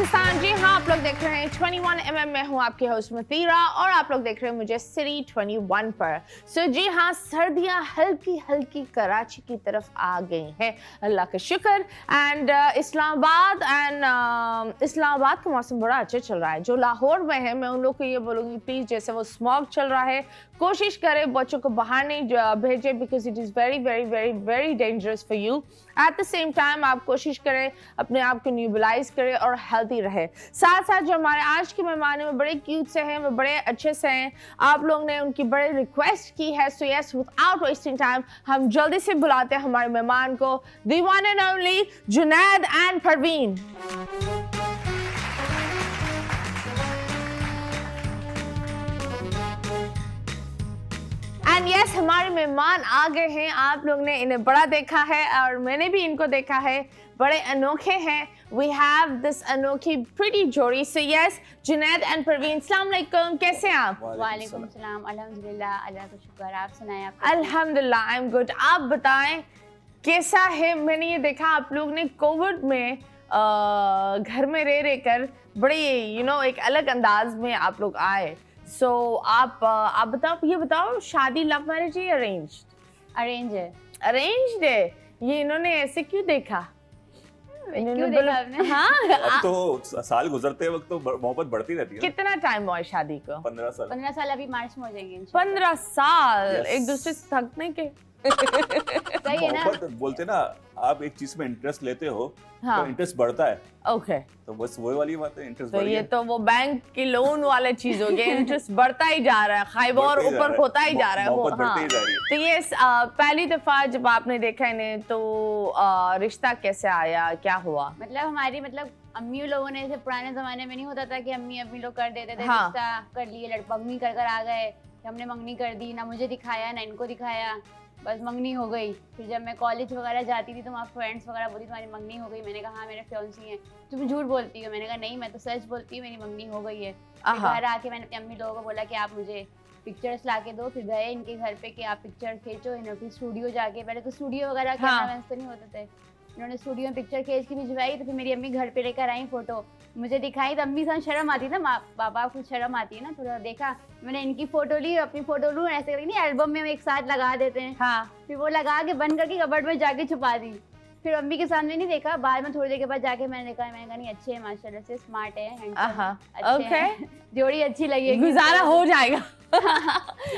पाकिस्तान। जी हाँ, आप लोग देख रहे हैं 21mm में हूँ आपके होस्ट मतीरा और आप लोग देख रहे हैं मुझे सिटी 21 पर। जी हाँ, सर्दियाँ हल्की हल्की कराची की तरफ आ गई हैं, अल्लाह का शुक्र। एंड इस्लामाबाद का मौसम बड़ा अच्छा चल रहा है। जो लाहौर में है, मैं उन लोग को ये बोलूँगी प्लीज़, जैसे वो स्मॉग चल रहा है, कोशिश करें बच्चों को बाहर नहीं भेजें, because it is very very very very dangerous for you. At the same time आप कोशिश करें अपने आप को न्यूट्रलाइज करें और हेल्दी रहे। साथ साथ जो हमारे आज के मेहमान हैं वो बड़े क्यूट से हैं, वो बड़े अच्छे से हैं, आप लोग ने उनकी बड़े रिक्वेस्ट की है। So yes, without wasting time हम जल्दी से बुलाते हैं हमारे मेहमान को, the one and only Junaid and Parveen. And yes, हमारे मेहमान आ गए हैं। आप लोग ने इन्हें बड़ा देखा है और मैंने भी इनको देखा है, बड़े अनोखे हैं। वी हैव दिस अनोखी प्रीटी जोड़ी। So yes, Junaid and Parveen, अस्सलाम वालेकुम, कैसे हैं आप? वालेकुम सलाम, अल्हम्दुलिल्लाह, अल्लाह का शुक्र। आप सुनाएं? आप? अल्हम्दुलिल्लाह, आई एम गुड। आप बताएं कैसा है? मैंने ये देखा आप लोग ने कोविड में घर में रह कर बड़े एक अलग अंदाज में आप लोग आए। सो आप बताओ, ये बताओ, शादी लव मैरिज है या अरेंज्ड? अरेंज है। अरेंज्ड है। ये इन्होंने ऐसे क्यों देखा? क्यों देखा आपने? हाँ, अब तो साल गुजरते वक्त तो मोहब्बत बढ़ती रहती है। कितना टाइम हुआ है शादी को? 15 साल। 15 साल अभी मार्च में हो जाएंगे इंशाल्लाह। 15 साल। Yes. एक दूसरे से थकने के। सही है ना? मोहब्बत बोलते ना, आप एक चीज में इंटरेस्ट लेते हो हाँ। तो इंटरेस्ट बढ़ता है। ओके, तो बस वही वाली बात है, इंटरेस्ट तो बढ़ ये गया। तो वो बैंक की लोन वाला चीज हो गया, इंटरेस्ट बढ़ता ही जा रहा है, खाइबा और बढ़ते ही जा ऊपर रहा है। होता ही जा रहा है वो। मोहब्बत बढ़ती हाँ। ही जा रही है। तो ये पहली दफा जब आपने देखा इन्हें तो रिश्ता कैसे आया, क्या हुआ? मतलब हमारी अम्मी लोगों ने, जैसे पुराने जमाने में नहीं होता था कि अम्मी लोग कर देते थे, हाँ। रिश्ता कर लिए, मंगनी कर कर आ गए। हमने मंगनी कर दी, ना मुझे दिखाया ना इनको दिखाया, बस मंगनी हो गई। फिर जब मैं कॉलेज वगैरह जाती थी तो वहाँ फ्रेंड्स वगैरह बोलती तुम्हारी मंगनी हो गई। मैंने कहा हाँ मेरे फियांसी हैं। तुम झूठ बोलती हो? मैंने कहा नहीं, मैं तो सच बोलती हूँ, मेरी मंगनी हो गई है। फिर घर आके मैंने अपनी अम्मी लोगों को बोला कि आप मुझे पिक्चर्स ला के दो। फिर गए इनके घर पे कि आप पिक्चर खींचो। इन्होंने स्टूडियो जाके, पहले तो स्टूडियो वगैरह कैमरामैन तो नहीं होते थे, इन्होंने स्टूडियो में पिक्चर खींच के भिजवाई। तो फिर मेरी अम्मी घर पे लेकर आई फोटो, मुझे दिखाई। तो अम्मी से शर्म आती है ना, पापा को शर्म आती है ना, थोड़ा देखा। मैंने इनकी फोटो ली, अपनी फोटो लूँ, ऐसे करके नहीं एल्बम में हम एक साथ लगा देते हैं। हाँ। फिर वो लगा के बंद करके कबर्ड में जाके छुपा दी। फिर अम्मी के सामने नहीं देखा, बाद में थोड़ी देर के बाद जाके मैंने देखा। मैंने कहा नहीं, अच्छे हैं माशाल्लाह से, स्मार्ट है, हैंडसम, अच्छे हैं, जोड़ी अच्छी लगेगी, गुजारा हो जाएगा।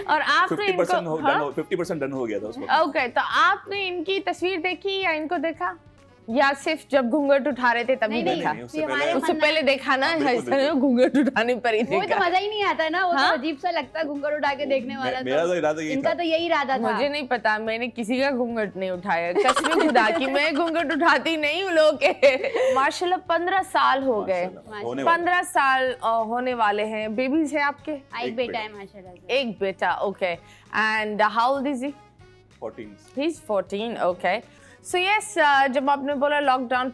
और आपने 50% डन हो गया था उसमें। ओके, तो आपने इनकी तस्वीर देखी या इनको देखा, या सिर्फ जब घूंघट उठा रहे थे तभी देखा? उससे पहले देखा ना, घूंघट उठाने पर ही देखा। वो तो मजा ही नहीं आता ना, वो तो अजीब सा लगता है घूंघट उठा के देखने वाला। मेरा तो इरादा यही इनका था। तो यही इरादा था। मुझे नहीं पता, मैंने किसी का घूंघट नहीं उठाया, कसम खुदा की मैं घूंघट उठाती नहीं हूँ लोग के। माशाल्लाह 15 साल हो गए, 15 साल होने वाले हैं। बेबीज है आपके? एक बेटा है माशाल्लाह से। एक बेटा, okay. And how old is he? 14। He is 14, okay. So yes, जब आपने बोला लॉकडाउन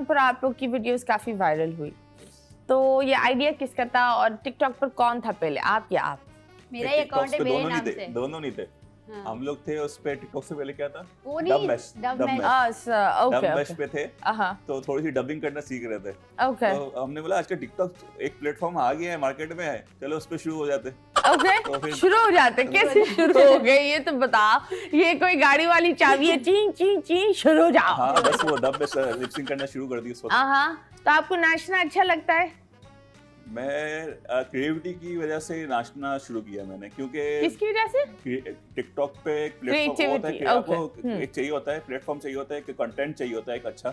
पर आप लोग की वीडियोस काफी वायरल हुई, तो ये आइडिया किसका था और टिकटॉक पर कौन था पहले, आप या आप? मेरा ही अकाउंट है, मेरे नाम से। दोनों नहीं थे। हाँ। हम लोग थे उस पे। टिकटॉक से पहले क्या था? वो नहीं, डब मैश पे थे। तो थोड़ी सी डबिंग करना सीख रहे थे। ओके, तो हमने बोला आजकल टिकटॉक एक प्लेटफॉर्म आ गया है, मार्केट में है, चलो उस पे शुरू हो जाते। ओके, शुरू हो जाते। कैसे शुरू हो गए ये तो बता। ये कोई गाड़ी वाली चाबी है, ची ची ची शुरू जाओ। हाँ, बस वो डब में लिपसिंग करना शुरू कर दी उस वक्त। हाँ, तो आपको नाचना अच्छा लगता है? मैं क्रिएटिविटी की वजह से नाचना शुरू किया मैंने, क्योंकि किसकी वजह से? टिकटॉक पे एक प्लेटफॉर्म होता है कि आपको एक चाहिए होता है, प्लेटफॉर्म चाहिए होता है कि कंटेंट चाहिए होता है एक अच्छा।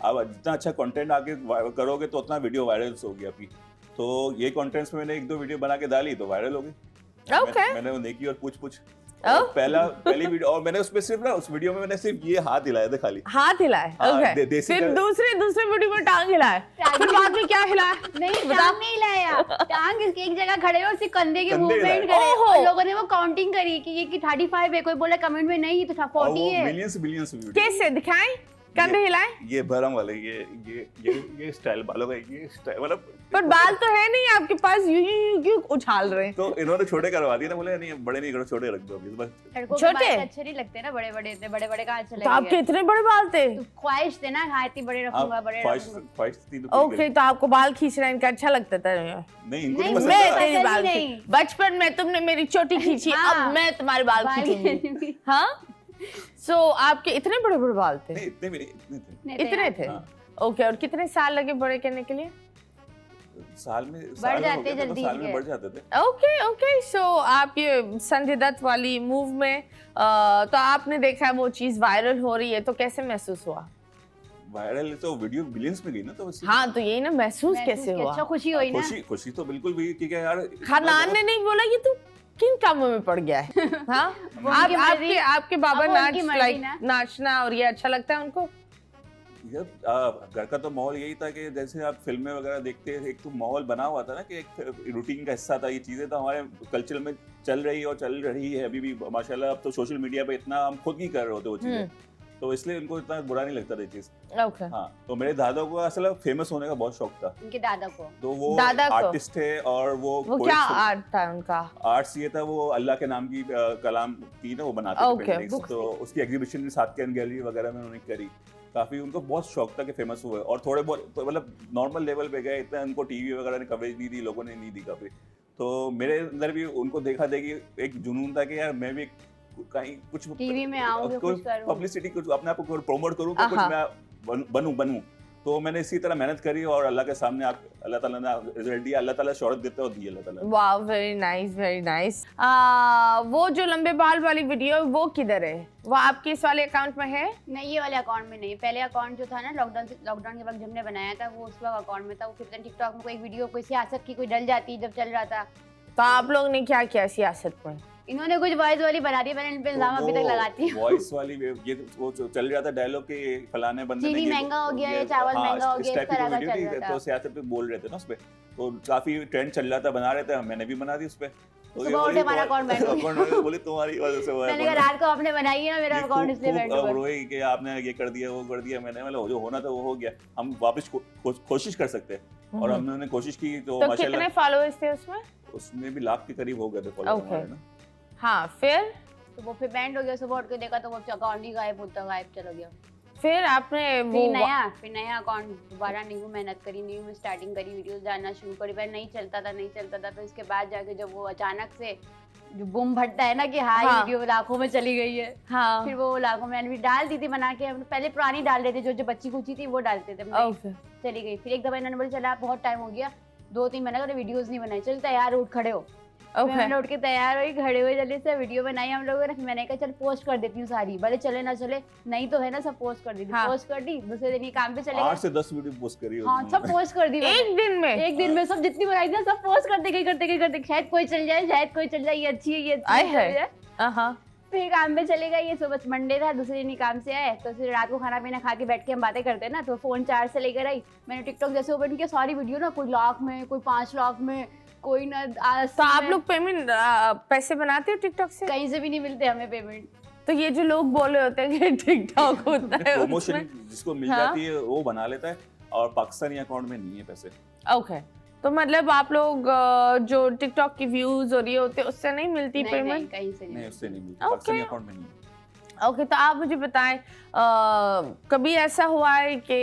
आप जितना अच्छा कंटेंट आगे करोगे तो उतना वीडियो वायरल होगी आपकी। तो ये कंटेंट्स में मैंने 1-2 वीडियो बना के डाली तो वायरल हो गई। ओके, मैंने वो नेकी और पूछ पहली वीडियो, और मैंने उसमें सिर्फ ना, उस वीडियो में मैंने सिर्फ ये हाथ हिलाया था खाली। हाथ हिलाए? ओके। फिर दूसरे वीडियो में टांग हिलाए, फिर बाद में क्या हिलाया? नहीं, टांग नहीं हिलाया। टांग एक जगह खड़े और सिर्फ कंधे के मूवमेंट करे और लोगों ने वो काउंटिंग करी कि ये 35 है। कोई बोला कमेंट में नहीं, तो 40 है। मिलियंस कैसे दिखाएं? कंधे हिलाए। ये भरम वाले ये स्टाइल बालों का, ये स्टाइल मतलब। पर बाल तो है नहीं आपके पास, यूं क्यों उछाल रहे हैं? तो इन्होंने छोटे करवा दिए ना, बोले नहीं बड़े नहीं करो, छोटे रख दो अभी बस। लड़कों के छोटे? बाल अच्छे नहीं लगते ना, बड़े बड़े, इतने बड़े बड़े कहाँ अच्छे तो आपके लगेंगे? इतने बड़े बाल थे? तो ख्वाहिश थे ना, हाँ इतने बड़े रखूंगा, बड़े रखूंगा। ख्वाहिश थी तो ओके, तो आपको बाल खींचना इनका अच्छा लगता था? नहीं, इनको नहीं, नहीं मैं पसंद था। तेरी पसंद बाल ही खींच- नहीं। बचपन में तुमने मेरी चोटी खींची, हाँ। अब मैं तुम्हारे बाल खींचूंगी। हाँ, सो आपके इतने बड़े बड़े बाल थे? नहीं इतने भी नहीं, इतने थे। नहीं, इतने थे? हाँ। ओके, और कितने साल लगे बड़े करने के लिए? साल में बढ़ जाते हो गया था, तो जल्दी साल में के। बढ़ जाते थे। ओके ओके, सो आप ये संजय दत्त वाली मूव में तो आपने देखा वो चीज वायरल हो रही है, तो कैसे महसूस हुआ? वायरल तो वीडियो बिलियंस में गई ना, तो बस हाँ, तो यही ना, महसूस कैसे हुआ? अच्छा, खुशी हुई ना? खुशी तो बिल्कुल भी, ठीक है यार। खानदान ने नहीं बोला ये तू किन कामों में पड़ गया है? हाँ, उनकी मर्जी। आपके बाबा अब वो उनकी मर्जी लाइक ना। नाचना और ये अच्छा लगता है उनको? घर का तो माहौल यही था कि जैसे आप फिल्में वगैरह देखते हैं, एक तो माहौल बना हुआ था ना कि एक रूटीन का हिस्सा था। ये चीजें तो हमारे कल्चर में चल रही है अभी भी माशाल्लाह। अब तो सोशल मीडिया पे इतना हम खुद ही कर रहे होते वो चीजें, तो इसलिए इनको इतना बुरा नहीं लगता था ये चीज। ओके, हाँ, तो मेरे दादा को असल फेमस होने का बहुत शौक था। उनके दादा को? तो वो दादा को? आर्टिस्ट थे, और वो क्या आर्ट था उनका? आर्ट्स ये था, वो अल्लाह के नाम की कलाम थी ना, वो बनाते थे Okay, paintings। तो उसकी एग्जीबिशन भी साथ के गैलरी वगैरह में उन्होंने करी। काफी उनको बहुत शौक था कि फेमस हुए, और थोड़े बहुत तो मतलब नॉर्मल लेवल पे गए, इतना उनको टीवी वगैरह ने कवरेज नहीं दी, लोगों ने नहीं दी काफी। तो मेरे अंदर भी उनको देखा देखी एक जुनून था कि यार मैं भी कहीं कुछ टीवी में आऊंगी, कुछ करूं। पब्लिसिटी, कुछ अपने आप को प्रमोट करूं, तो कुछ मैं बनूं। तो मैंने इसी तरह मेहनत करी, और अल्लाह के सामने अल्लाह ताला ने रिजल्ट दिया। अल्लाह ताला शौहरत देता है और दी अल्लाह ताला। वाह, वेरी नाइस, वेरी नाइस। वो जो लंबे बाल वाली वीडियो, वो किधर है? वो आपके इस वाले अकाउंट में है? नहीं, ये वाले अकाउंट में नहीं। पहले अकाउंट जो था ना, लॉकडाउन के वक्त जब हमने बनाया था, वो उस वक्त अकाउंट में था। वो फिर टिकटॉक में कोई वीडियो, कोई सियासत की कोई डल जाती जब चल रहा था। तो आप लोग ने क्या किया सियासत में? इन्होंने कुछ वॉइस वाली बना दी, मैंने इन पे इल्जाम अभी तक लगाती हूँ। वॉइस वाली ये वो जो चल रहा था डायलॉग के फलाने बंदे ने चीनी ये- महंगा हो गया ये- है, चावल हाँ, महंगा हो इस गया, टाइप इस की तरह का वीडियो चल थी, रहा था। तो सियासत पे बोल रहे थे ना उसपे, तो काफी ट्रेंड चल रहा था, बना रहे थे, मैंने भी बना दी उसपे। तो सुबह उठे हमारा अकाउंट बैन हो गया। बोले तुम्हारी वजह से हुआ है। मैंने कहा रात को आपने बनाई है ना, मेरा ये अकाउंट खूब- इसलिए खूब बैन हुआ। रोए कि आपने ये कर दिया, वो कर दिया। मैंने मतलब जो होना था वो हो गया, हम वापस कोशिश कर सकते हैं, और हमने कोशिश की। तो कितने माशाल्लाह फॉलोअर्स थे उसमें? उसमें भी लाख के करीब हो गए थे फॉलोअर Okay. हमारे ना। हाँ, फिर तो वो फिर बैंड हो गया। सुबह उठ के देखा तो वो अकाउंट ही गायब होता गायब चला गया। फिर आपने वो फिर नया अकाउंट दोबारा न्यू मेहनत करी, न्यू में स्टार्टिंग करी, वीडियोस डालना शुरू करी। पहले नहीं चलता था। फिर उसके बाद जाके जब वो अचानक से जो बूम फटता है ना कि हाँ हाँ। वीडियो लाखों में चली गई है, हाँ, फिर वो लाखों में। मैंने भी डाल दी थी बना के। हम पहले पुरानी डाल देते, जो बच्ची कुची थी वो डालते थे। ओके, चली गई। फिर एक दफा इन्होंने बोला चला बहुत टाइम हो गया, 2-3 महीने का वीडियोस नहीं बनाई, चल तैयार उठ खड़े हो। ओके, मैंने उठ के तैयार हुई, खड़े हुए, जल्दी से वीडियो बनाई हम लोगों ने। मैंने कहा चल पोस्ट कर देती हूँ सारी, भले चले ना चले, नहीं तो है ना, सब पोस्ट कर दी थी। हाँ। पोस्ट कर दी, दूसरे दिन ये काम पे चले 8 गए। से 10 वीडियो पोस्ट करी हाँ, सब पोस्ट कर दी मैंने। एक दिन में? एक दिन में सब जितनी बनाई थी ना, सब पोस्ट करते गई। शायद कोई चल जाए, ये अच्छी है, ये अच्छी आए है, है। चल जाए। हाँ, फिर काम पे चले गए। ये सुबह मंडे था, दूसरे दिन ही काम से आए। तो फिर रात को खाना पीना खा के बैठ के हम बातें करते हैं ना, तो फोन चार्ज से लेकर आई। मैंने टिकटॉक जैसे ओपन किया, सारी वीडियो ना, कोई लाख में, कोई 5 लाख में, कोई ना 80 तो आप में। लोग पेमेंट पैसे बनाते हो टिकटॉक से? कहीं से भी नहीं मिलते हमें पेमेंट। तो ये जो लोग बोल रहे होते हैं कि टिकटॉक होता है प्रमोशन उसमें, जिसको मिल हाँ। जाती है वो बना लेता है, और पाकिस्तानी अकाउंट में नहीं है पैसे। ओके, तो मतलब आप लोग जो टिकटॉक की व्यूज और ये होते हैं उससे नहीं मिलती नहीं, पेमेंट? कहीं से नहीं। नहीं, उससे नहीं मिलती, Okay. पाकिस्तानी अकाउंट में नहीं है। ओके, तो आप मुझे बताएं, कभी ऐसा हुआ है कि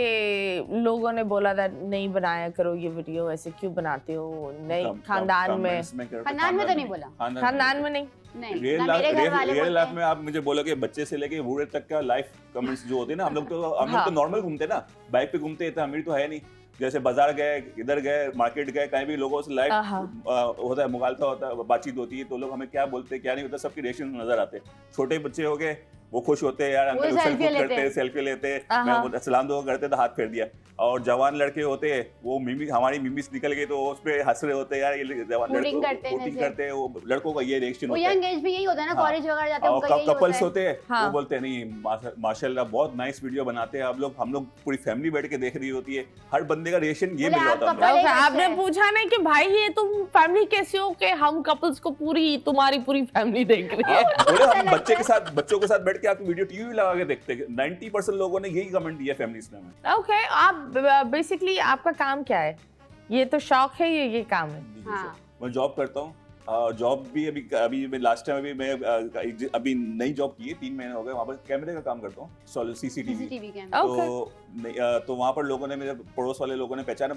लोगों ने बोला था नहीं बनाया करो ये वीडियो, ऐसे क्यों बनाते हो? नहीं, खानदान में? खानदान में तो नहीं बोला। खानदान में नहीं? नहीं, रियल ना मेरे घर वाले रियल बोलते लाइफ हैं। में आप मुझे बोलोगे बच्चे से लेके बूढ़े तक का लाइफ कमेंट्स जो होते हैं ना, हम लोग हाँ। तो नॉर्मल घूमते हैं ना, बाइक पे घूमते हैं, तो अमीर तो है नहीं। जैसे बाजार गए, इधर गए, मार्केट गए, कहीं भी लोगों से लाइव होता है, मुगालता होता है, बातचीत होती है, तो लोग हमें क्या बोलते हैं क्या नहीं होता, सबके रिएक्शन नजर आते हैं। छोटे बच्चे हो गए, वो खुश होते हैं, यार अंकल selfie सेल्फी करते हैं, सेल्फी लेते हैं, मैं वो सलाम दुआ करते तो हाथ फेर दिया। और जवान लड़के होते हैं, वो हमारी मिमिस निकल गई तो उस पे हंस रहे होते हैं, यार ये जवान Shooting करते हैं शूटिंग करते हैं, वो लड़कों का ये रिएक्शन वो होता है। यंग एज भी यही होता है ना, हाँ। कॉलेज वगैरह जाते हैं, और उनका यही कपल्स होता होते हैं, हाँ। वो बोलते हैं नहीं माशाल्लाह बहुत नाइस वीडियो बनाते हैं आप लोग, हम लोग पूरी फैमिली बैठ के देख रही होती है। हर बंदे का रिएक्शन ये बोले मिल आप रहा था couple हमको। एक अच्छा आपने है। पूछा नहीं कि भाई ये तुम फैमिली कैसे हो कि हम कपल्स को पूरी तुम्हारी पूरी फैमिली देख रही है? हाँ, बोले हम बच्चों के साथ बैठ बैठ के आपकी वीडियो टीवी लगा के देखते हैं। 90% लोगों ने यही कमेंट दिया फैमिलीज ने हमें। ओके, आप बेसिकली आपका काम क्या है? ये तो शौक है, ये काम है? हाँ। मैं जॉब करता हूँ। जॉब भी अभी मैं लास्ट टाइम मैं अभी नई जॉब की है, 3 महीने हो गए। वहाँ पर कैमरे का काम करता हूँ, सीसीटीवी कैमरा। तो वहाँ पर लोगों ने, मेरे पड़ोस वाले लोगों ने पहचाना,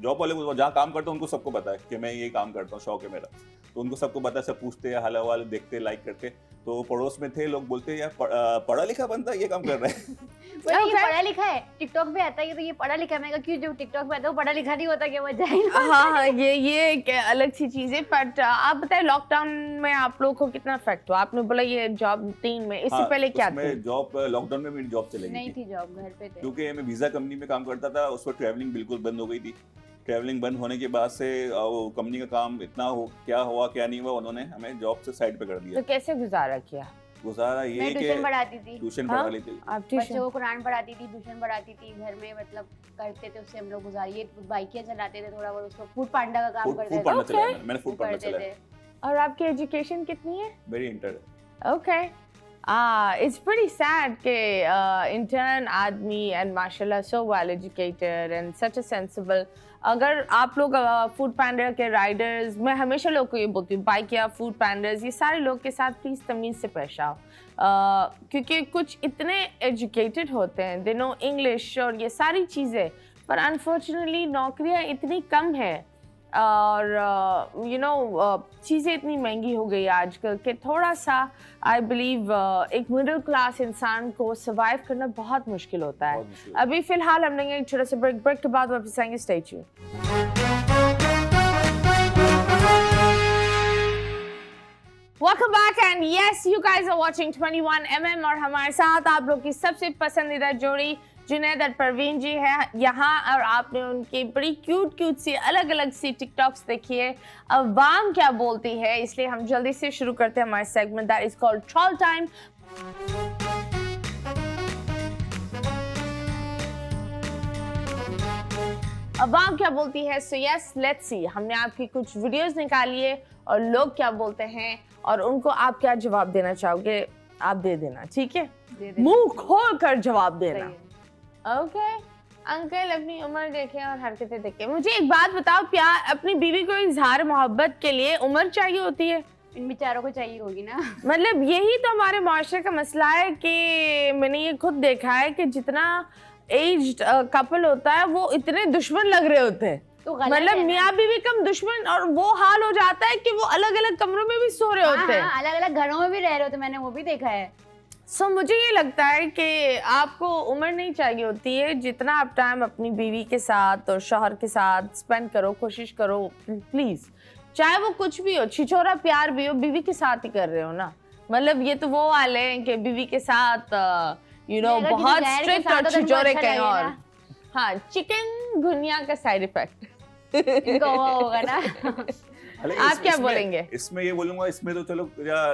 जॉब वाले को जहाँ काम करता हूँ उनको सबको पता है कि मैं ये काम करता हूँ, शौक है मेरा। तो उनको सबको पता है, सब पूछते हैं, हाल हवाल देखते, लाइक करते। तो पड़ोस में थे लोग, बोलते यार पढ़ा लिखा बंदा ये काम कर रहा है। ये पढ़ा लिखा है, टिकटॉक पे आता है तो ये पढ़ा लिखा है। मैं कहा क्यों, जो टिकटॉक पे आता है वो पढ़ा लिखा नहीं होता क्या? वजह है। हाँ, ये एक अलग सी चीज है। बट आप बताए लॉकडाउन में आप लोग को कितना इफेक्ट हुआ? आपने बोला ये जॉब 3 में, इससे पहले क्या थी? जॉब लॉकडाउन में मेरी जॉब चली नहीं थी, जॉब घर पे थे। क्योंकि मैं वीजा कंपनी में काम करता था, उस पर ट्रैवलिंग बिल्कुल बंद हो गई थी। ट्रैवलिंग बंद होने के बाद से वो कंपनी का काम इतना क्या हुआ क्या नहीं हुआ, उन्होंने हमें जॉब से साइड पे कर दिया। तो कैसे गुजारा किया? गुजारा ये मैं ट्यूशन पढ़ाती थी। ट्यूशन पढ़ा ली थी, आप बच्चों को कुरान पढ़ाती थी, ट्यूशन पढ़ाती थी, घर में मतलब करते थे, उससे हम लोग गुजारिए। बाइकियां चलाते थे, थोड़ा बहुत उसको फूड पांडा का काम करते थे। मैंने फूड पांडा चलाया। और आपकी एजुकेशन कितनी है? मेरी inter. Okay, it's pretty sad कि intern आदमी and माशाल्लाह so well educated and such a sensible। अगर आप लोग फूड पैंडा के राइडर्स, मैं हमेशा लोग को ये बोलती हूँ, बाइक या फूड पैंडर्स, ये सारे लोग के साथ प्लीज़ तमीज़ से पेश आओ। क्योंकि कुछ इतने एजुकेटेड होते हैं, दे नो इंग्लिश और ये सारी चीज़ें, पर अनफॉर्चुनेटली नौकरियाँ इतनी कम है और चीज़ें इतनी महंगी हो गई आजकल कि थोड़ा सा आई बिलीव एक मिडिल क्लास इंसान को सर्वाइव करना बहुत मुश्किल होता है। अभी फिलहाल हम लेंगे एक छोटा सा ब्रेक के बाद वापस आएंगे। Stay tuned. Welcome back and yes, you guys are watching 21mm और हमारे साथ आप लोग की सबसे पसंदीदा जोड़ी जुनैद और परवीन जी है यहाँ, और आपने उनकी बड़ी क्यूट सी अलग अलग सी टिकटॉक्स देखी है। अवाम क्या बोलती है, इसलिए हम जल्दी से शुरू करते हैं हमारे segment that is called troll time. अवाम क्या बोलती है? So yes, let's see. हमने आपकी कुछ वीडियोस निकाली है और लोग क्या बोलते हैं और उनको आप क्या जवाब देना चाहोगे, आप दे देना, ठीक है? मुंह खोल कर जवाब देना। ओके अंकल, अपनी उम्र देखें और हरकतें देखें। मुझे एक बात बताओ, प्यार अपनी बीवी को इजहार मोहब्बत के लिए उम्र चाहिए होती है? इन बेचारों को चाहिए होगी ना। मतलब यही तो हमारे माशरे का मसला है कि मैंने ये खुद देखा है कि जितना एज्ड कपल होता है वो इतने दुश्मन लग रहे होते हैं। तो मतलब मियाँ बीवी कम दुश्मन, और वो हाल हो जाता है कि वो अलग अलग कमरों में भी सो रहे होते हैं, अलग अलग घरों में भी रह रहे होते, मैंने वो भी देखा है। सो मुझे ये लगता है कि आपको उम्र नहीं चाहिए होती है, जितना आप टाइम अपनी बीवी के साथ और शौहर के साथ स्पेंड करो, कोशिश करो प्लीज, चाहे वो कुछ भी हो, छिछोरा प्यार भी हो, बीवी के साथ ही कर रहे हो ना। मतलब ये तो वो वाले हैं कि बीवी के साथ बहुत स्ट्रिक्ट और छिछोरे कहीं और। हाँ, चिकन गुनिया का साइड इफेक्ट इनको होगा ना। आप क्या बोलेंगे? इसमें ये बोलूंगा, इसमें तो चलो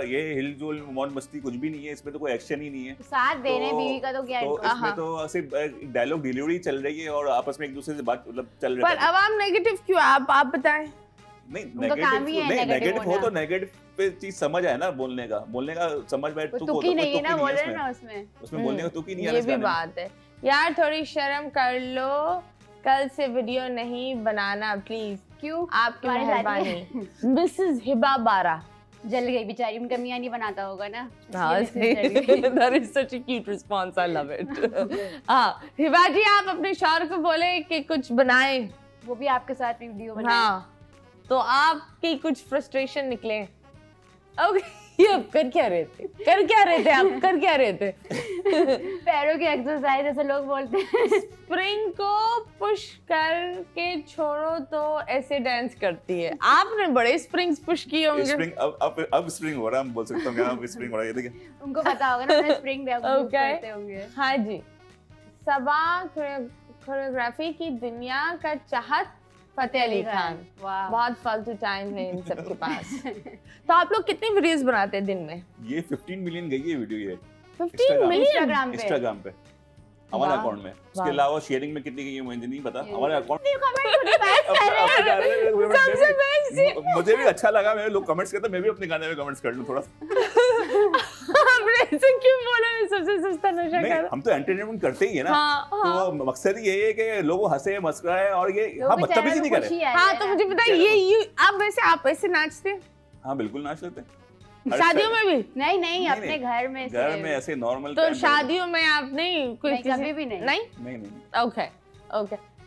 ये हिलजुल मौज मस्ती कुछ भी नहीं है, इसमें तो कोई एक्शन ही नहीं है। साथ देने बीवी का तो क्या है? तो इसमें तो सिर्फ डायलॉग डिलीवरी चल रही है और आपस में एक दूसरे से बात मतलब चल रही है। पर अवाम नेगेटिव क्यों? आप बताएं। नहीं, नेगेटिव हो तो नेगेटिव पे चीज समझ आए ना, बोलने का समझ में तुक ही नहीं है ना, बोल रहे हैं ना उसमें बोलने का तुक ही नहीं है। ये भी बात है यार, थोड़ी शर्म कर लो, कल से वीडियो नहीं बनाना प्लीज। क्यों? आपकी मेहरबानी। मिसेस हिबा बारा जल गई बेचारी, उनका मियां नहीं बनाता होगा ना। That is such a cute response, I love it। हाँ हिबा जी, आप अपने शौहर को बोले कि कुछ बनाएं, वो भी आपके साथ वीडियो बनाए। हाँ, तो आपकी कुछ फ्रस्ट्रेशन निकले। ओके, ये आप कर क्या रहे थे? आप कर क्या रहे थे? पैरों की एक्सरसाइज ऐसे लोग बोलते हैं। स्प्रिंग को पुश करके छोड़ो तो ऐसे डांस करती है। आपने बड़े स्प्रिंग्स पुश किए होंगे। स्प्रिंग अब स्प्रिंग हो रहा है, हम बोल सकते हैं अब स्प्रिंग हो रहा है, ये देखिए। उनको पता होगा ना, अपने स्प्रिंग करते होंगे। हाँ जी, सबा कोरियोग्राफी की दुनिया का चाहत फतेह अली खान। बहुत फालतू टाइम है इन सब के पास। तो आप लोग कितनी वीडियोस बनाते हैं दिन में? ये 15 मिलियन गई है वीडियो, ये 15 मिलियन इंस्टाग्राम पे हमारे अकाउंट में। उसके अलावा शेयरिंग में कितनी गई है मुझे नहीं पता। हमारे अकाउंट मुझे भी अच्छा लगा, मैं लोग कमेंट्स करते, मैं भी अपने गाने में कमेंट्स कर लूं थोड़ा। अपने ऐसे क्यों बोला मैं सबसे सस्ता नशा नहीं, कर? हम तो एंटरटेनमेंट करते ही है ना। हाँ, हाँ। तो मकसद ये है कि लोग हंसे मुस्कुराए और ये हाँ बदतमीजी नहीं करे। हाँ तो मुझे बताइए ये आप ऐसे नाचते हैं हाँ बिल्कुल नाच लेते हैं। शादियों में भी? नहीं नहीं, अपने घर में घर में ऐसे नॉर्मल। तो शादियों में आप नहीं कोई कभी भी नहीं। नहीं। Okay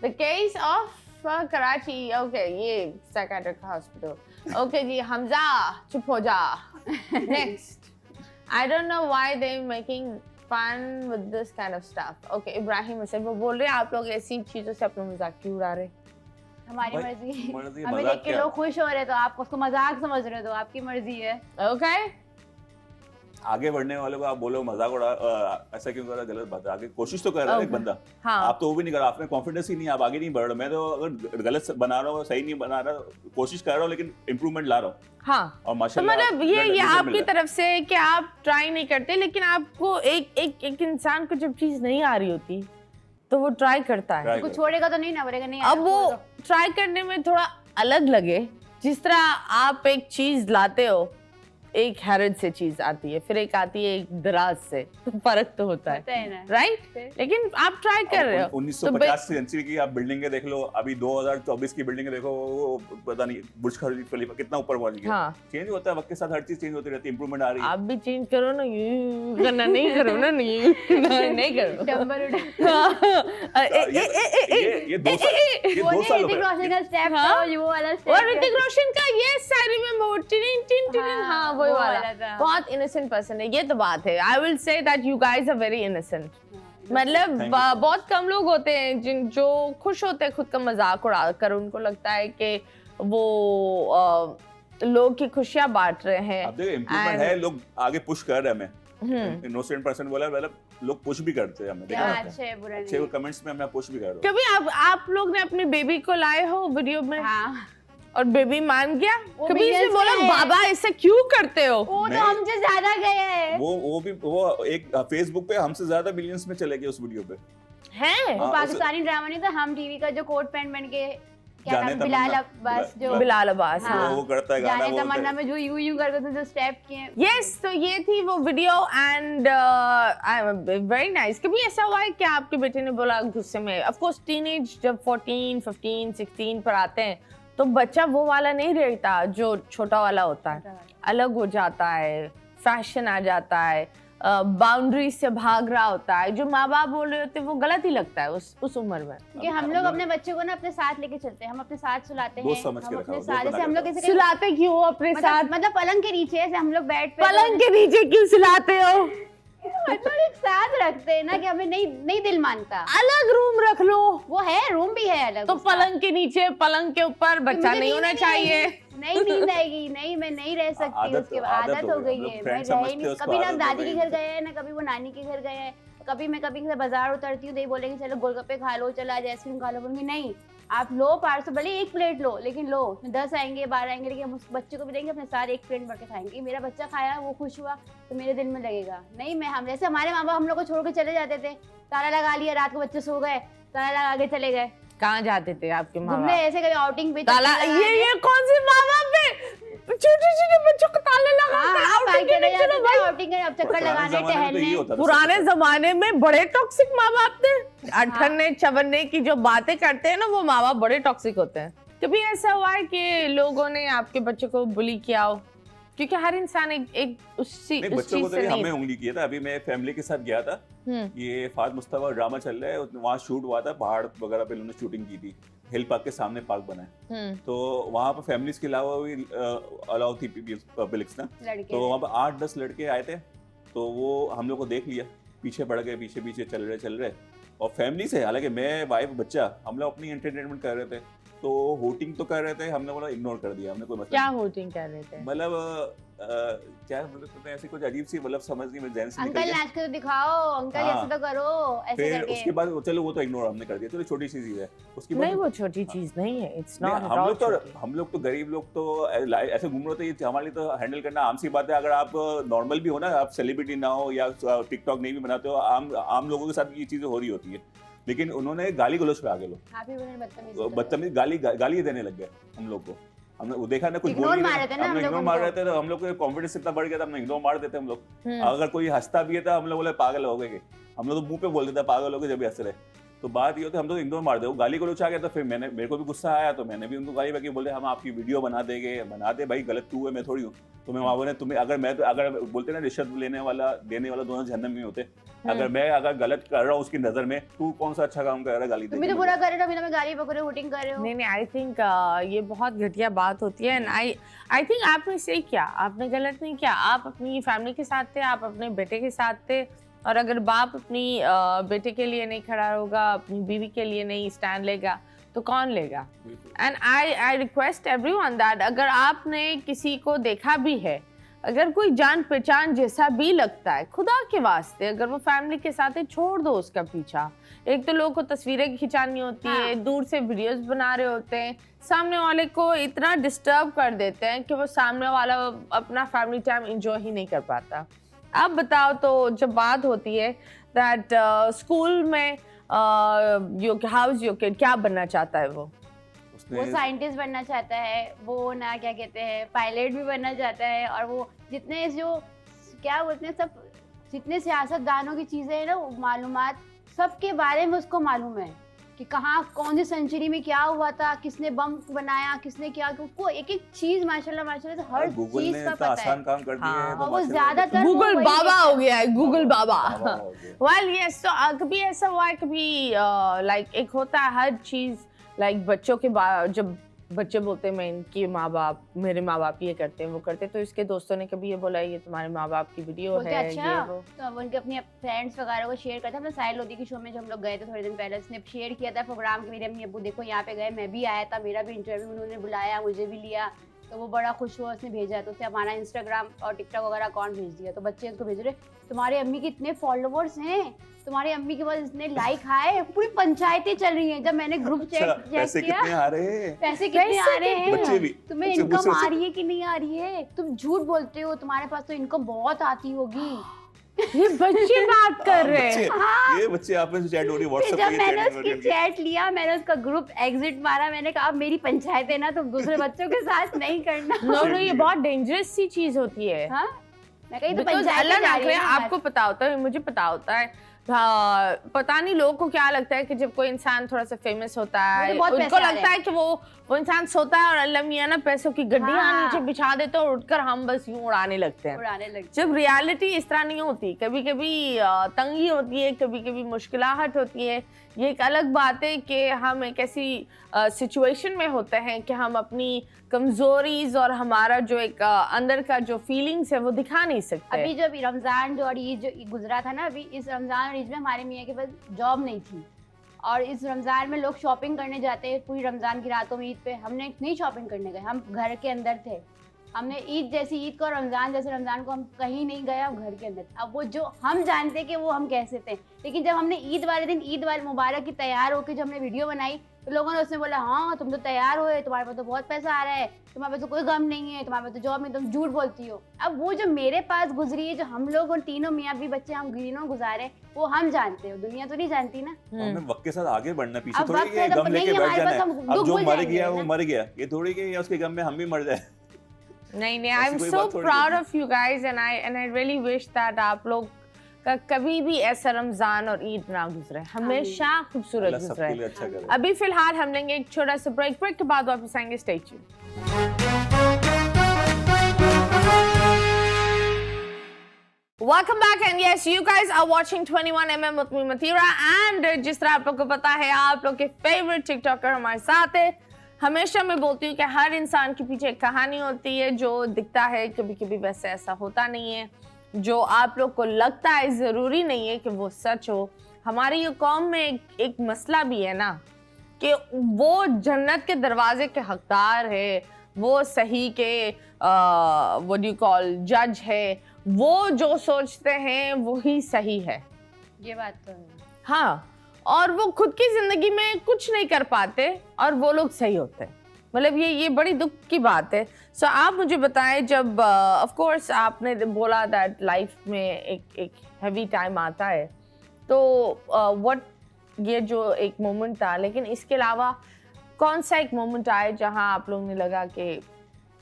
the case of Karachi. Okay ये साइकियाट्रिक हॉस्पिटल। ओके जी हमजा चुप हो जा। Next I don't know why they making fun with this kind of stuff. Okay Ibrahim Hasan वो बोल रहे हैं आप लोग ऐसी चीजों से अपना मजाक क्यों उड़ा रहे? हमारी मर्जी हमें मजाक देख के क्या? लोग खुश हो रहे तो आप उसको मजाक समझ रहे हो तो आपकी मर्जी है। ओके आगे बढ़ने वालों को आप बोलो मजाक उड़ा ऐसा क्यों कर रहा है, गलत बात है। आगे कोशिश तो कर रहा है एक बंदा। हाँ आप तो वो भी नहीं कर रहा, आप में कॉन्फिडेंस ही नहीं है, आप आगे नहीं बढ़ रहे। मैं तो अगर गलत बना रहा हूँ, सही नहीं बना रहा, कोशिश कर रहा हूँ लेकिन इम्प्रूवमेंट ला रहा हूँ। हाँ और तो माशाल्लाह मतलब ये आपकी तरफ से है कि आप ट्राई नहीं करते लेकिन आपको एक इंसान को जब चीज नहीं आ रही होती तो वो ट्राई करता है। कुछ छोड़ेगा तो नहीं ना, बोलेगा नहीं अब वो ट्राई करने में थोड़ा अलग लगे, जिस तरह आप एक चीज लाते हो, एक हैरत से चीज आती है, फिर एक आती है एक दराज से, तो फर्क तो होता है राइट? लेकिन आप ट्राई कर रहे हो। 1950 सेंचुरी की आप बिल्डिंगें देख लो, अभी 2024 की बिल्डिंगें देखो, वो पता नहीं बुर्ज खलीफा कितना ऊपर पहुंच गया। हाँ चेंज होता है वक्त के साथ, हर चीज चेंज होती रहती है, इंप्रूवमेंट आ रही है। आप भी चेंज करो ना, ये करना नहीं करो ना, नहीं करो। डंबल उठा ये 2 साल हो गए। स्टेप हाँ? वो वाला और स्टेप ऋतिक रोशन का ये I remember tin tin tin, हाँ वही वो वाला वाला था। बहुत इनोसेंट पर्सन है, ये तो बात है। I will say that you guys are very innocent. मतलब Thank you. बहुत कम लोग होते हैं जो खुश होते हैं खुद का मजाक उड़ाकर, उनको लगता है कि वो लोग की खुशियां बांट रहे हैं। अब देखो इम्प्रूवमेंट है, लोग आगे पुश कर रहे हैं हमें। इनोसेंट पर्सन बोला, मतलब लोग पुश भी करते हैं हमें, देखा अच्छे कमेंट्स में हमें पुश भी कर रहे हो। कभी आप लोग ने अपने बेबी को लाए हो वीडियो में? हाँ और बेबी मान गया? वो कभी इसने millions बोला में है। बाबा ऐसा क्यों करते हो? वो तो नहीं। हमसे ज्यादा गए हैं। वो एक फेसबुक पे हमसे ज्यादा मिलियंस में चले गए उस वीडियो पे। हैं? वो हाँ, पाकिस्तानी ड्रामा नहीं था हम टीवी का, जो कोट पैंट पहन के क्या जाने नाम, बिलाल तमन्ना। अब्बास, जो बिलाल अब्बास। हाँ। वो करता है गाना जाने बोलता तमन्ना है। में जो यूं करते थे, जो स्टेप किए। यस तो ये थी वो वीडियो एंड वेरी नाइस। कभी ऐसा हुआ है कि आपके बेटे ने बोला गुस्से में, ऑफ कोर्स टीनेज जब 14, 15, 16 पर आते हैं तो बच्चा वो वाला नहीं रहता जो छोटा वाला होता है, अलग हो जाता है, फैशन आ जाता है, बाउंड्री से भाग रहा होता है, जो माँ बाप बोल रहे होते हैं वो गलत ही लगता है उस उम्र में। क्योंकि हम लोग अपने बच्चे को ना अपने साथ लेके चलते हैं, हम अपने साथ सुलाते हैं, दोस्त समझ के हम रखा अपने हो, साथ, दोस्त जैसे हम बना लोग के किसी सुलाते क्यों अपने साथ? मतलब पलंग के नीचे, जैसे हम लोग बेड पे पलंग के नीचे क्यों सुलाते हो? मतलब एक साथ रखते हैं ना, कि हमें नहीं दिल मानता। अलग रूम रख लो। वो है, रूम भी है अलग। तो उसका। पलंग के नीचे, पलंग के ऊपर बच्चा मुझे नहीं नींद होना नहीं चाहिए। आएगी। नहीं नींद आएगी, नहीं मैं नहीं रह सकती, आदत- उसके आदत आदत हो हो गई, गई हम है, लोग मैं friend रह ही समझते नहीं। हैं उसको, कभी ना आदत हो दादी गई के घर है। गए हैं ना कभी वो नानी के घर गए हैं, कभी मैं कभी बाजार उतरती हूँ तो ये बोलेंगे चलो गोलगप्पे खा लो, चलो आज आइसक्रीम खा लो। बोलूंगी नहीं, आप लो पार्सल, भले एक प्लेट लो लेकिन लो। 10 आएंगे 12 आएंगे, लेकिन हम उस बच्चे को भी देंगे अपने साथ एक प्लेट भर के खाएंगे। मेरा बच्चा खाया, वो खुश हुआ तो मेरे दिल में लगेगा। नहीं मैं, हम जैसे हमारे माँ बाप हम लोग को छोड़ के चले जाते थे, ताला लगा लिया, रात को बच्चे सो गए, ताला लगा के चले गए कहाँ जाते थे आपके माँ घूमने, बाप? ऐसे कभी आउटिंग पे ताला, ये कौन सी माँ बाप है छोटे छोटे बच्चों को ताले लगा कर outing के लिए चलो भाई। आउटिंग अब चक्कर लगाने, टहलने। पुराने जमाने में बड़े टॉक्सिक माँ बाप थे, अठन्ने चवन्ने की जो बातें करते हैं ना वो माँ बाप बड़े टॉक्सिक होते हैं। कभी ऐसा हुआ है कि लोगों ने आपके बच्चे को बुली किया हो? क्योंकि हर इंसान एक उस नहीं, चीज बच्चों को तो से नहीं, नहीं। हमें उंगली किया था। अभी मैं फैमिली के साथ गया था, ये फाद मुस्तफा ड्रामा चल रहा है, वहाँ शूट हुआ था, पहाड़ वगैरह पे उन्होंने शूटिंग की थी, हिल पार्क के सामने पार्क बना है, तो वहाँ पर फैमिलीज के अलावा भी अलाउ थी पब्लिक्स ना, लड़के तो वहाँ पर 8-10 लड़के आए थे, तो वो हम लोग को देख लिया, पीछे पड़ गए, पीछे पीछे चल रहे और फैमिली से, हालांकि मैं वाइफ बच्चा, हम लोग अपनी एंटरटेनमेंट कर रहे थे, तो होटिंग तो कर रहे थे, हमने बोला इग्नोर कर दिया, हमने कोई मतलब क्या होटिंग कर रहे थे? मतलब क्या मतलब ऐसी कुछ अजीब सी, मतलब समझ नहीं, मैं जैन से निकल अंकल गया। नाच के तो दिखाओ, अंकल हाँ। ऐसे तो करो, ऐसे फिर करके। उसके बाद चलो वो तो इग्नोर हमने कर दिया, चलो छोटी सी चीज है। उसके बाद नहीं वो छोटी चीज नहीं है, इट्स नहीं, नॉट हम लोग तो गरीब लोग तो ऐसे घूम रहे थे, ये हमारे लिए तो हैंडल करना आम सी बात है। अगर आप नॉर्मल भी हो ना, आप सेलिब्रिटी ना हो या टिकटॉक नहीं भी बनाते हो, आम लोगों के साथ ये चीजें हो रही होती है, लेकिन उन्होंने गाली गलौज पे आगे लो, आप ही बोले बदतमीजी बदतमीज गाली देने लग गए हम लोग को। हमने वो देखा ना, कुछ Ignore बोल नहीं मार रहे थे ना हम हम लोग, लोग इग्नोर मार उनको। रहे थे, तो हम लोग का कॉन्फिडेंस इतना बढ़ गया था, हमने इग्नोर मार देते हम लोग। अगर कोई हंसता भी है तो हम लोग बोले पागल हो गए, हम लोग तो मुंह पे बोल देते पागल हो गए जब भी हंस रहे। तो बात ये होती है हम तो इग्नोर मार दे, वो गाली गलौच आ गया तो फिर मेरे को भी गुस्सा आया, तो मैंने भी उनको गाली बकी, बोले हम आपकी वीडियो बना देंगे, बना दे भाई, गलत तू है मैं थोड़ी हूँ। तुम्हें वहाँ बोले तुम्हें अगर बोलते ना रिश्वत देने वाला दोनों जहन्नम में होते, अगर मैं गलत कर रहा हूँ उसकी नजर में, तू कौन सा अच्छा काम कर रहा है गाली तुम भी तो बुरा कर रहे हो, अभी तो मैं गाली बक रहे हो, वोटिंग कर रहे हो। नहीं, आई थिंक ये बहुत घटिया बात होती है। एंड आई थिंक आपने सही किया, आपने गलत नहीं किया। आप अपनी फैमिली के साथ थे, आप अपने बेटे के साथ थे, और अगर बाप अपनी बेटे के लिए नहीं खड़ा होगा, अपनी बीवी के लिए नहीं स्टैंड लेगा, तो कौन लेगा? And I request everyone that अगर आपने किसी को देखा भी है, अगर कोई जान पहचान जैसा भी लगता है, खुदा के वास्ते अगर वो फैमिली के साथ है, छोड़ दो उसका पीछा। एक तो लोगों को तस्वीरें खिंचानी होती है, दूर से वीडियोस बना रहे होते हैं, सामने वाले को इतना डिस्टर्ब कर देते हैं कि वो सामने वाला अपना फैमिली टाइम एंजॉय ही नहीं कर पाता। अब बताओ, तो जब बात होती है दैट स्कूल में हाउस योर किड क्या बनना चाहता है, वो साइंटिस्ट बनना चाहता है, वो ना क्या कहते हैं पायलट भी बनना चाहता है, और वो जितने जो क्या बोलते हैं सब जितने सियासतदानों की चीजें हैं ना, वो मालूमात सबके बारे में उसको मालूम है कि कहाँ कौन सी सेंचुरी में क्या हुआ था, किसने बम बनाया, किसने क्या, उसको एक एक चीज माशाल्लाह से हर चीज का पता है। काम कर दिया है, और वो ज्यादातर गूगल बाबा हो गया है, गूगल बाबा। वेल यस, तो कभी ऐसा हुआ है, कभी लाइक एक होता है हर चीज, लाइक बच्चों के जब बच्चे बोलते हैं मैं इनकी मेरे माँ बाप ये करते हैं वो करते हैं, तो इसके दोस्तों ने कभी ये बोला ये तुम्हारे माँ बाप की वीडियो है, अच्छा, ये वो? तो अब उनके अपने फ्रेंड्स वगैरह को शेयर करते हैं। हमने साहिल लोधी के शो में जो हम लोग गए थे थोड़े दिन पहले, उसने शेयर किया था प्रोग्राम के, मेरे अम्मी अब्बू देखो यहाँ पे गए, मैं भी आया था, मेरा भी इंटरव्यू उन्होंने बुलाया, मुझे भी लिया, तो वो बड़ा खुश हुआ, उसने भेजा, तो उसने हमारा इंस्टाग्राम और टिकटॉक वगैरह अकाउंट भेज दिया। तो बच्चे उसको भेज रहे, तुम्हारे अम्मी के इतने फॉलोवर्स हैं, तुम्हारी अम्मी के पास इतने लाइक आए, पूरी पंचायतें चल रही हैं। जब मैंने ग्रुप चेक किया, पैसे कितने आ रहे हैं, बच्चे भी, तुम्हें बच्चे इनकम आ रही है कि नहीं आ रही है, तुम झूठ बोलते हो, तुम्हारे पास तो इनकम बहुत आती होगी। ये बच्चे बात कर रहे हैं। हाँ। ये बच्चे आपस में चैट हो रही है व्हाट्सएप जब पे, मैंने उसकी चैट लिया, मैंने उसका ग्रुप एग्जिट मारा, मैंने कहा अब मेरी पंचायत है ना, तुम दूसरे बच्चों के साथ नहीं करना। नो, ये बहुत डेंजरस सी चीज होती है। हाँ, मैं कही तो Because पंचायत अल्लाह जा ना रही करे, है ना आपको पता होता है, मुझे पता होता है, पता नहीं लोगों को क्या लगता है कि जब कोई इंसान थोड़ा सा फेमस होता है, तो बहुत उनको पैसे आ रहे लगता है कि वो इंसान सोता है और अल्लाह मियां ना पैसों की गड्डियां हाँ। नीचे बिछा देते और उठकर हम बस यूं उड़ाने लगते हैं। उड़ाने लग जब रियलिटी इस तरह नहीं होती, कभी कभी तंगी होती है, कभी कभी मुश्किलाहट होती है। ये एक अलग बात है कि हम एक ऐसी सिचुएशन में होते हैं कि हम अपनी कमजोरीज और हमारा जो एक अंदर का जो फीलिंग्स है वो दिखा नहीं सकते। अभी जब रमजान जो और ईद जो गुजरा था ना, अभी इस रमजान और ईद में हमारे मियाँ के पास जॉब नहीं थी, और इस रमजान में लोग शॉपिंग करने जाते हैं पूरी रमजान की रातों में। ईद पे हमने नहीं शॉपिंग करने गए, हम घर के अंदर थे। हमने ईद जैसी ईद को, रमजान जैसे रमजान को हम कहीं नहीं गए, हम घर के अंदर। अब वो जो हम जानते कि वो हम कैसे थे, लेकिन जब हमने ईद वाले दिन ईद वाले मुबारक की तैयार होकर जब हमने वीडियो बनाई, तो लोगों ने उसमें बोला हाँ तुम तो तैयार हुए, तुम्हारे पास तो बहुत पैसा आ रहा है, तुम्हारे पास तो कोई गम नहीं है, तुम्हारे पास तो जॉब में, तुम झूठ बोलती हो। अब वो जो मेरे पास गुजरी है, जो हम लोग और तीनों मियाँ भी बच्चे हम तीनों गुजारे, वो हम जानते हो, दुनिया तो नहीं जानती ना। हमें वक्त के साथ आगे बढ़ना, पीछे अब थोड़ी वक्त कि है तो गम नहीं, लेके बैठ हमारे जाना पास है। हम अब दुख जो भूल मर जाएंगे गया ना। वो मर गया, ये थोड़ी कि उसके गम में हम भी मर जाए। नहीं, आई एम कोई सो बात थोड़ी प्राउड है। Of you guys, and I really wish that आप लोग का कभी भी ऐसा रमजान और ईद ना गुजरे, हमेशा खूबसूरत अल्लाह सबके गुजरे। लिए अच्छा करे। अभी फिलहाल हम लेंगे एक छोटा सा ब्रेक के बाद वापस आएंगे। Stay tuned. Welcome back, and yes, you guys are watching 21mm with me Matira, and जिस तरह आप लोग को पता है, आप लोग के फेवरेट टिकटॉकर हमारे साथ है। हमेशा मैं बोलती हूँ कि हर इंसान के पीछे एक कहानी होती है, जो दिखता है कभी कभी वैसे ऐसा होता नहीं है, जो आप लोग को लगता है ज़रूरी नहीं है कि वो सच हो। हमारी ये कौम में एक मसला भी है ना कि वो जन्नत के दरवाजे के हकदार है, वो सही के व्हाट डू यू कॉल जज है, वो जो सोचते हैं वही सही है। ये बात तो है। हाँ, और वो खुद की जिंदगी में कुछ नहीं कर पाते और वो लोग सही होते हैं। मतलब ये बड़ी दुख की बात है। सो आप मुझे बताएं, जब ऑफ कोर्स आपने बोला दैट लाइफ में एक हैवी टाइम आता है, तो व्हाट ये जो एक मोमेंट था, लेकिन इसके अलावा कौन सा एक मोमेंट आया जहां आप लोगों ने लगा कि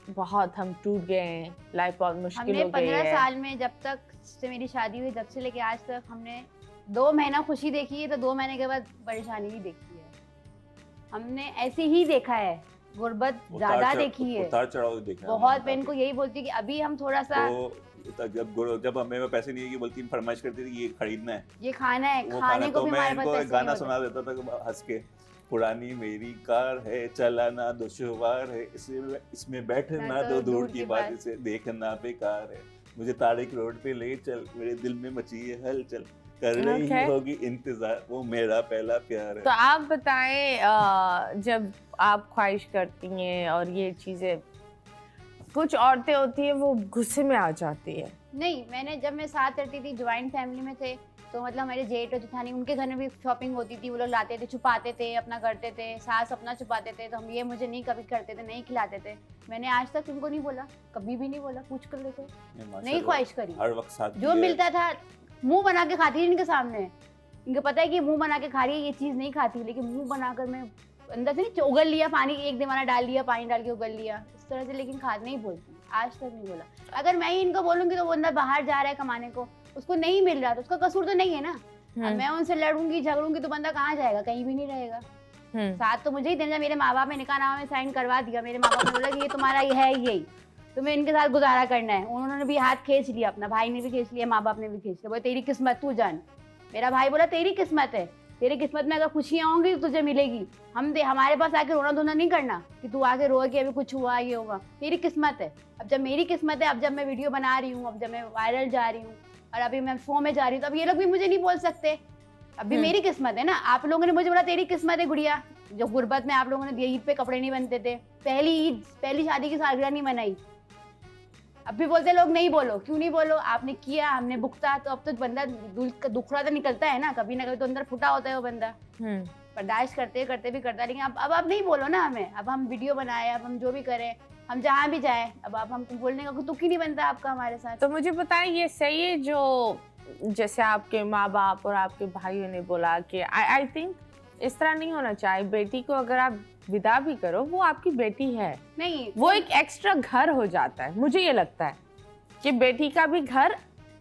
बहुत हम टूट गए हैं, लाइफ बहुत मुश्किल हमने हो गई 15 है? साल में, जब तक से मेरी शादी हुई तब से लेके आज तक, हमने 2 महीना खुशी देखी है तो 2 महीने के बाद परेशानी ही देखी है। हमने ऐसे ही देखा है, गुर्बत ज्यादा देखी है, उतार चढ़ाव देखा है बहुत। मैं हमने इनको यही बोलती हूँ कि अभी हम थोड़ा सा तो जब हमें में पैसे नहीं है, कि बोलती फरमाइश करती थी ये खरीदना है, ये खाना है, वो खाने को तो भी मैं हमारे पास इनको एक पैसे गाना नहीं होते। सुना देता था हंस के, पुरानी मेरी कार है चलाना दुश्वार है, इसमें बैठना तो दूर की बात, इसे देखना बेकार है, मुझे तारिक रोड पे ले चल, मेरे दिल में मची है हलचल, कर रही Okay. होगी इंतजार, वो मेरा पहला प्यार है। तो आप बताएं, जब आप ख्वाहिश करती हैं और ये चीजें, कुछ औरतें होती हैं वो गुस्से में आ जाती है। नहीं, जब मैं साथ रहती थी, ज्वाइंट फैमिली में थे, तो मतलब हमारे जेठ और जेठानी, उनके घर में भी शॉपिंग होती थी, वो लोग लाते थे, छुपाते थे, अपना करते थे, सास अपना छुपाते थे, तो हम ये मुझे नहीं कभी करते थे, नहीं खिलाते थे। मैंने आज तक उनको नहीं बोला, कभी भी नहीं बोला, पूछ कर लेते, नहीं ख्वाहिश करी। हर वक्त साथ जो मिलता था मुंह बना के खाती थी इनके सामने। इनको पता है कि मुंह बना के खा रही है, ये चीज़ नहीं खाती, लेकिन मुंह बनाकर मैं अंदर से नहीं उगल लिया, पानी एक दीवाना डाल लिया, पानी डाल के उगल लिया, इस तरह से, लेकिन खाद नहीं बोलती, आज तक नहीं बोला। अगर मैं ही इनको बोलूंगी तो वो अंदर बाहर जा रहा है कमाने को, उसको नहीं मिल रहा तो उसका कसूर तो नहीं है ना। अब मैं उनसे लड़ूंगी झगड़ूंगी तो बंदा कहाँ जाएगा, कहीं भी नहीं रहेगा। साथ तो मुझे ही देना। मेरे माँ बाप ने निकाहनामा में साइन करवा दिया, मेरे माँ बाप ने बोला कि ये तुम्हारा ये है यही, तुम्हें इनके साथ गुजारा करना है। उन्होंने भी हाथ खींच लिया, अपना भाई ने भी खींच लिया, माँ बाप ने भी खींच लिया, बोले तेरी किस्मत, तू जान। मेरा भाई बोला तेरी किस्मत है, तेरी किस्मत में अगर खुशियाँ होंगी तो तुझे मिलेगी, हमारे पास आके रोना धोना नहीं करना कि तू आके रो कि अभी कुछ हुआ, ये होगा, तेरी किस्मत है। अब जब मेरी किस्मत है, अब जब मैं वीडियो बना रही हूँ, अब जब मैं वायरल जा रही हूँ और अभी मैं शो में जा रही हूँ, तो अब ये लोग भी मुझे नहीं बोल सकते, अभी मेरी किस्मत है ना। आप लोगों ने मुझे बोला तेरी किस्मत है गुड़िया, जो गुर्बत में आप लोगों ने दिया, ईद पे कपड़े नहीं बनते थे, पहली शादी की सालगिरह नहीं मनाई, अब भी बोलते लोग नहीं बोलो, क्यों नहीं बोलो, आपने किया, हमने भुगता, तो अब तो बंदा दुखड़ा तो निकलता है ना, कभी ना कभी तो अंदर फुटा होता है वो बंदा, बर्दाश्त करते करते भी करता है। लेकिन अब आप नहीं बोलो ना हमें, अब हम वीडियो बनाए, अब हम जो भी करें, हम जहाँ भी जाएं, अब आप हमको बोलने का दुख ही नहीं बनता आपका हमारे साथ। तो मुझे बताएं, ये सही है जो जैसे आपके माँ बाप और आपके भाइयों ने बोला कि आई थिंक इस तरह नहीं होना चाहिए, बेटी को अगर आप विदा भी करो, वो आपकी बेटी है, नहीं वो एक एक्स्ट्रा घर हो जाता है। मुझे ये लगता है कि बेटी का भी घर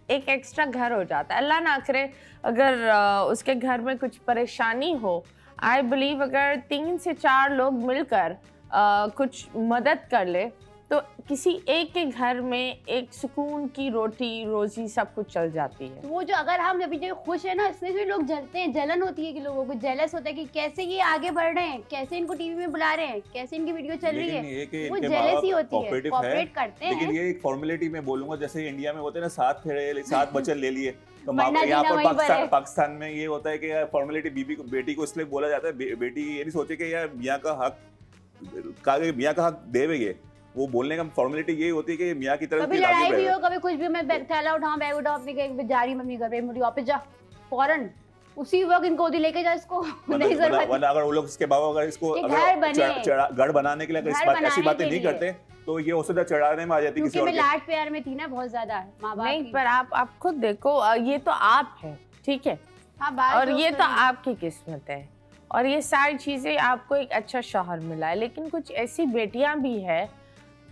एक एक्स्ट्रा घर हो जाता है। अल्लाह ना करे अगर उसके घर में कुछ परेशानी हो, आई बिलीव अगर 3 से 4 लोग मिलकर कुछ मदद कर ले तो किसी एक के घर में एक सुकून की रोटी रोजी सब कुछ चल जाती है। तो वो जो अगर हम अभी जो खुश है ना, इसमें भी लोग जलते हैं, जलन होती है कि लोगों को जेलस होता है कि कैसे ये आगे बढ़ रहे हैं, कैसे इनको टीवी में बुला रहे हैं, कैसे इनकी वीडियो चल रही है, वो जेलसी होती है, कोऑपरेट करते हैं। लेकिन ये एक फॉर्मेलिटी में बोलूंगा, जैसे इंडिया में होते हैं ना 7 फेरे 7 बच्चे ले लिए, तो मरना यहाँ जीना पर वहीं पर है। पाकिस्तान में ये होता है कि यार फॉर्मेलिटी बेटी को इसलिए बोला जाता है, बेटी ये नहीं सोचे कि यार मियाँ का हक देवे, ये वो बोलने का फॉर्मेलिटी यही होती है कि मियाँ की तरफ कभी लड़ाई भी हो, कभी कुछ भी, मैं थैला उठाऊं, बैग उठाऊं, अपनी जा रही मम्मी घर पे, मुझे ऑफिस जा फौरन, उसी वक्त इनको गोदी लेके जा, इसको नहीं जरूरत। वरना अगर वो लोग इसके बाबा अगर इसको घर बनाने के लिए ऐसी बातें नहीं करते तो ये उससे चढ़ाने में आ जाती, क्योंकि मैं लाड प्यार में थी ना बहुत ज्यादा माँ बाप नहीं, की। पर आप खुद देखो, ये तो आप है, ठीक है, हाँ, और ये तो आपकी किस्मत है, और ये सारी चीजें आपको एक अच्छा शौहर मिला है। लेकिन कुछ ऐसी बेटियां भी है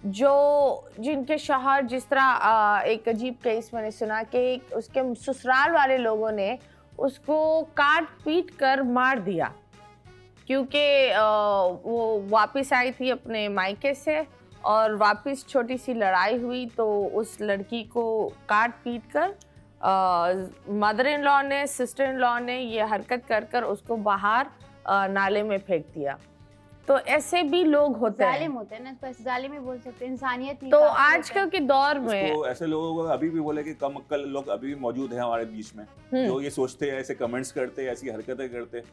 जिनके शौहर, जिस तरह एक अजीब केस मैंने सुना कि उसके ससुराल वाले लोगों ने उसको काट पीट कर मार दिया, क्योंकि वो वापस आई थी अपने मायके से और वापस छोटी सी लड़ाई हुई, तो उस लड़की को काट पीट कर मदर इन लॉ ने, सिस्टर इन लॉ ने ये हरकत कर कर उसको बाहर नाले में फेंक दिया। तो ऐसे भी लोग होते हैं, जालिम होते हैं ना, इसको जालिम ही बोल सकते हैं, इंसानियत नहीं। तो आजकल के दौर में ऐसे लोगों को अभी भी बोले कि कम अक्ल लोग अभी भी मौजूद हैं हमारे बीच में, जो ये सोचते हैं, ऐसे कमेंट्स करते हैं, ऐसी हरकतें करते हैं,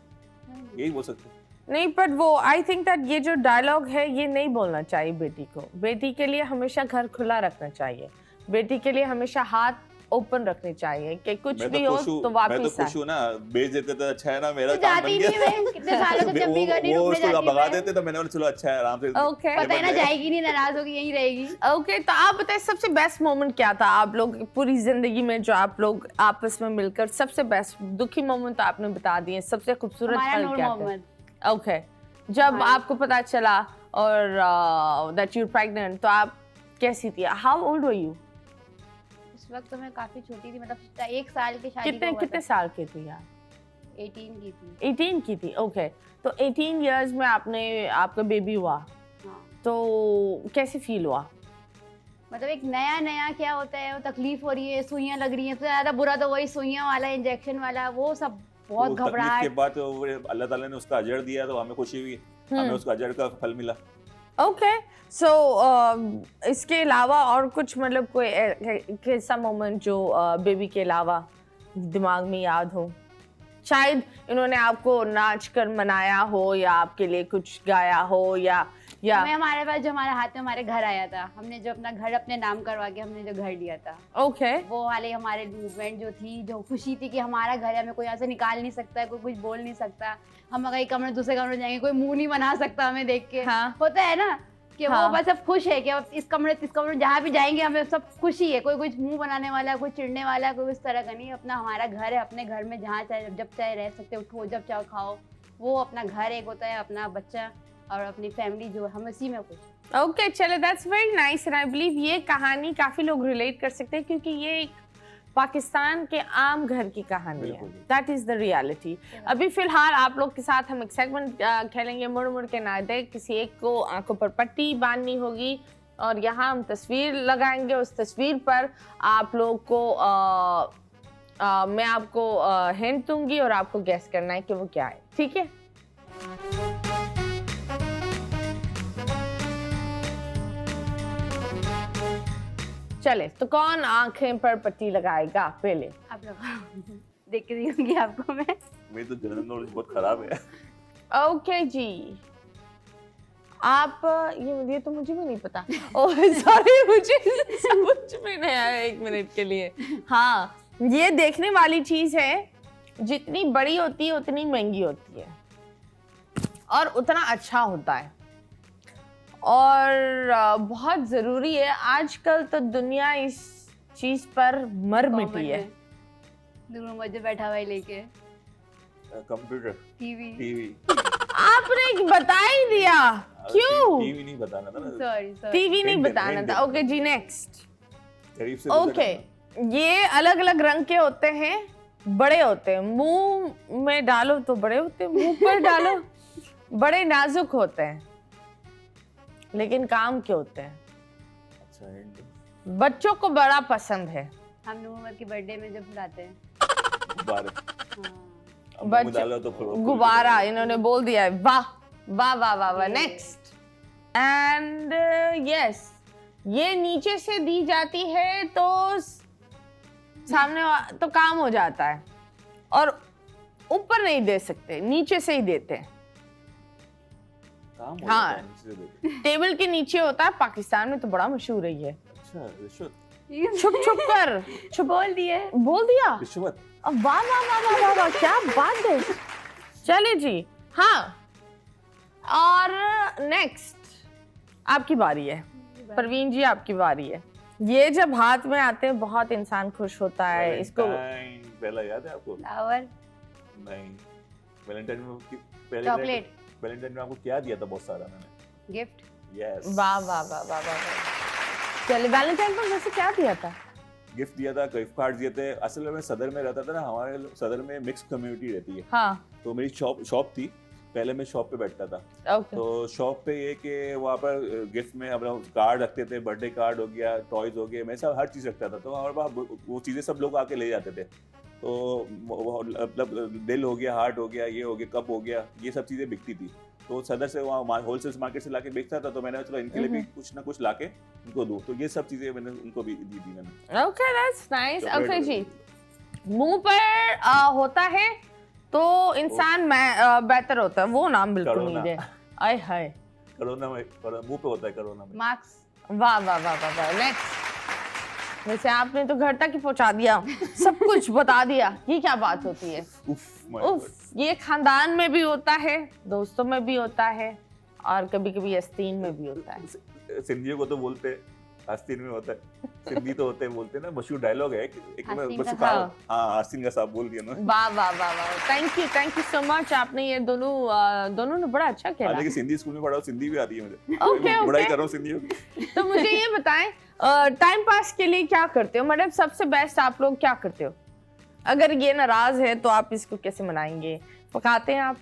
यही बोल सकते हैं। नहीं, पर वो आई थिंक दैट ये जो डायलॉग है ये नहीं बोलना चाहिए बेटी को। बेटी के लिए हमेशा घर खुला रखना चाहिए, बेटी के लिए हमेशा हाथ ओपन रखने चाहिए कि कुछ भी हो तो वापस मैं तो खुश हूं ना, बेच देते तो अच्छा है ना, मेरा तो काम बन गया। मैं कितने सालों से चंडीगढ़ नहीं रुकने जाती, भगा देते तो मैंने बोला चलो अच्छा है, आराम से ओके, पता है ना जाएगी नहीं, नाराज होगी, यहीं रहेगी। ओके, तो आप बताइए सबसे बेस्ट मोमेंट क्या था आप लोग पूरी जिंदगी में, जो आप लोग आपस में मिलकर सबसे बेस्ट, दुखी मोमेंट तो आपने बता दिए, सबसे खूबसूरत पल क्या था? ओके, जब आपको पता चला और दैट यू प्रेग्नेंट, तो आप कैसी थी? How old were you? उस वक्त तो मैं काफी छोटी थी, मतलब 1 साल की शादी को हुआ कितने था। साल की थी आप? 18 की थी। 18 की थी, ओके। तो 18 इयर्स में आपका बेबी हुआ, हाँ, तो कैसे फील हुआ? मतलब एक नया नया क्या होता है, वो तकलीफ हो रही है, सुइयां लग रही हैं, सबसे ज्यादा बुरा तो वही सुइयां वाला, इंजेक्शन वाला, वो सब बहुत तो तकलीफ के घबराहट। बाद तो अल्लाह ताला ने उसका अजर दिया, तो हमें खुशी हुई, हमें उसका अजर का फल मिला। ओके, सो इसके अलावा और कुछ, मतलब कोई ऐसा मोमेंट जो बेबी के अलावा दिमाग में याद हो? शायद इन्होंने आपको नाच कर मनाया हो, या आपके लिए कुछ गाया हो, या हमें हमारे पास जो हमारे हाथ में हमारे घर आया था, हमने जो अपना घर अपने नाम करवा के हमने जो घर लिया था, ओके वो वाले हमारे मूवमेंट जो थी, जो खुशी थी कि हमारा घर है, हमें कोई यहाँ से निकाल नहीं सकता है, कोई कुछ बोल नहीं सकता, हम अगर एक कमरे दूसरे कमरे जाएंगे कोई मुंह नहीं बना सकता हमें देख के। हाँ। होता है ना कि हाँ। वो बस अब खुश है कि अब इस कमरे जहाँ भी जाएंगे हमें सब खुशी है, कोई कुछ मुंह बनाने वाला, कोई चिढ़ने वाला, कोई उस तरह का नहीं। अपना हमारा घर है, अपने घर में जहाँ चाहे जब चाहे रह सकते, उठो जब चाहो खाओ, वो अपना घर एक होता है, अपना बच्चा और अपनी फैमिली जो हम उसी में खुश। ओके, चलो, that's very nice and I believe ये कहानी काफी लोग रिलेट कर सकते हैं, क्योंकि ये एक पाकिस्तान के आम घर की कहानी है। बिल्कुल। That is the reality. अभी फिलहाल आप लोग के साथ हम एक सेगमेंट खेलेंगे, मुड़ मुड़ के ना दे। किसी एक को आंखों पर पट्टी बांधनी होगी और यहाँ हम तस्वीर लगाएंगे, उस तस्वीर पर आप लोग को मैं आपको हिंट दूंगी और आपको गेस करना है कि वो क्या है, ठीक है? चले, तो कौन आंखें पर पट्टी लगाएगा पहले? आप लोग देख के दूंगी आपको मैं। मेरी तो जनरल नॉलेज बहुत खराब है। ओके जी, आप ये तो मुझे भी नहीं पता। ओह सॉरी, मुझे समझ में नहीं आया 1 मिनट के लिए। हाँ, ये देखने वाली चीज है, जितनी बड़ी होती है उतनी महंगी होती है और उतना अच्छा होता है, और बहुत जरूरी है। आजकल तो दुनिया इस चीज पर मर मिटी है। दूर मुझे बैठा हुआ है लेके कंप्यूटर, टीवी। आपने बता ही दिया, क्यों? टीवी नहीं बताना था ना। सॉरी टीवी नहीं Hint दे, बताना hint था। दे। ओके जी, नेक्स्ट। करीब से ओके, ये अलग अलग रंग के होते हैं, बड़े होते हैं, मुंह में डालो तो बड़े होते हैं, मुंह पर डालो बड़े नाजुक होते हैं, लेकिन काम के होते हैं। अच्छा, hint। बच्चों को बड़ा पसंद है। हम नूर की बर्थडे में जब बुलाते हैं। गुब्बारे। हाँ। अब मुंह में बच्चे- डालो तो फिर- गुब्बारा, इन्होंने बोल दिया है। वाह वाह वाह वाह वाह। नेक्स्ट एंड यस, ये नीचे से दी जाती है तो तो काम हो जाता है, और ऊपर नहीं दे सकते, नीचे से ही देते हैं। काम हो हाँ। जाता है, नीचे से देते। टेबल के नीचे होता है, पाकिस्तान में तो बड़ा मशहूर है ये। अच्छा, रिश्वत। छुप छुप कर छुप बोल दिए। बोल दिया। रिश्वत। अब वाह वाह वाह वाह वाह वाह, क्या बात है। चले जी, हाँ, और नेक्स्ट आपकी बारी है। परवीन जी, आपकी बारी है। ये जब हाथ में आते हैं बहुत इंसान खुश होता है। इसको वैलेंटाइन पहला याद है आपको? फ्लावर, नहीं, वैलेंटाइन में पहले चॉकलेट, वैलेंटाइन में आपको क्या दिया था? बहुत सारा मैंने। गिफ्ट। यस। वाह वाह वाह वाह वाह। चले, वैलेंटाइन पर वैसे क्या दिया था? गिफ्ट दिया था, गिफ्ट कार्ड दिए थे। असल में मैं सदर में रहता था ना, हमारे सदर में मिक्स कम्युनिटी रहती है, हाँ, तो मेरी शॉप थी। पहले मैं शॉप पे बैठता था, ओके। तो शॉप पे ये कि वहाँ पर गिफ्ट में अपना कार्ड रखते थे, बर्थडे कार्ड हो गया, टॉयज हो गए, मैं सब हर चीज़ रखता था। तो हमारे पास वो चीज़ें सब लोग आके ले जाते थे। तो मतलब दिल हो गया, हार्ट हो गया, ये हो गया, कप हो गया, ये सब चीज़ें बिकती थी। तो सदर से वहाँ होलसेल मार्केट से लाके बेचता था, तो मैंने चलो इनके लिए भी कुछ ना कुछ लाके इनको दूँ, तो ये सब चीज़ें मैंने उनको भी दी थी मैंने। Okay, that's nice. Chocolate okay जी, वगैरह। मुंह पर होता है तो इंसान बेहतर होता है, वो नाम बिल्कुल नहीं कोरोना। दे। आय हाय, कोरोना में मुंह पे होता है, कोरोना में। मार्क्स। वाह वाह वाह वाह वाह। नेक्स्ट। वैसे आपने तो घर तक ही पहुंचा दिया, सब कुछ बता दिया। ये क्या बात होती है? उफ, my God। उफ, ये खानदान में भी होता है, दोस्तों में भी होता है, और कभी कभी आस्तीन में भी होता है। सिंधियों को तो बोलते आस्तीन में होता है, सिंधी तो होते हैं, बोलते हैं ना, मशहूर डायलॉग है एक मैं आस्तीन बस का कहा, साहब। हाँ आस्तीन का साहब बोल दिया ना। वाह वाह वाह वाह, थैंक यू सो मच। आपने ये दोनों ने बड़ा अच्छा खेला। हालांकि सिंधी स्कूल में पढ़ा हूँ, सिंधी भी आती है मुझे, ओके मैं पढ़ाई ओके। कर रहा हूँ सिंधी की। तो मुझे ये बताएं, टाइम पास के लिए क्या करते हो? मतलब सबसे बेस्ट आप लोग क्या करते हो? अगर ये नाराज है तो आप इसको कैसे मनाएंगे? पकाते हैं आप?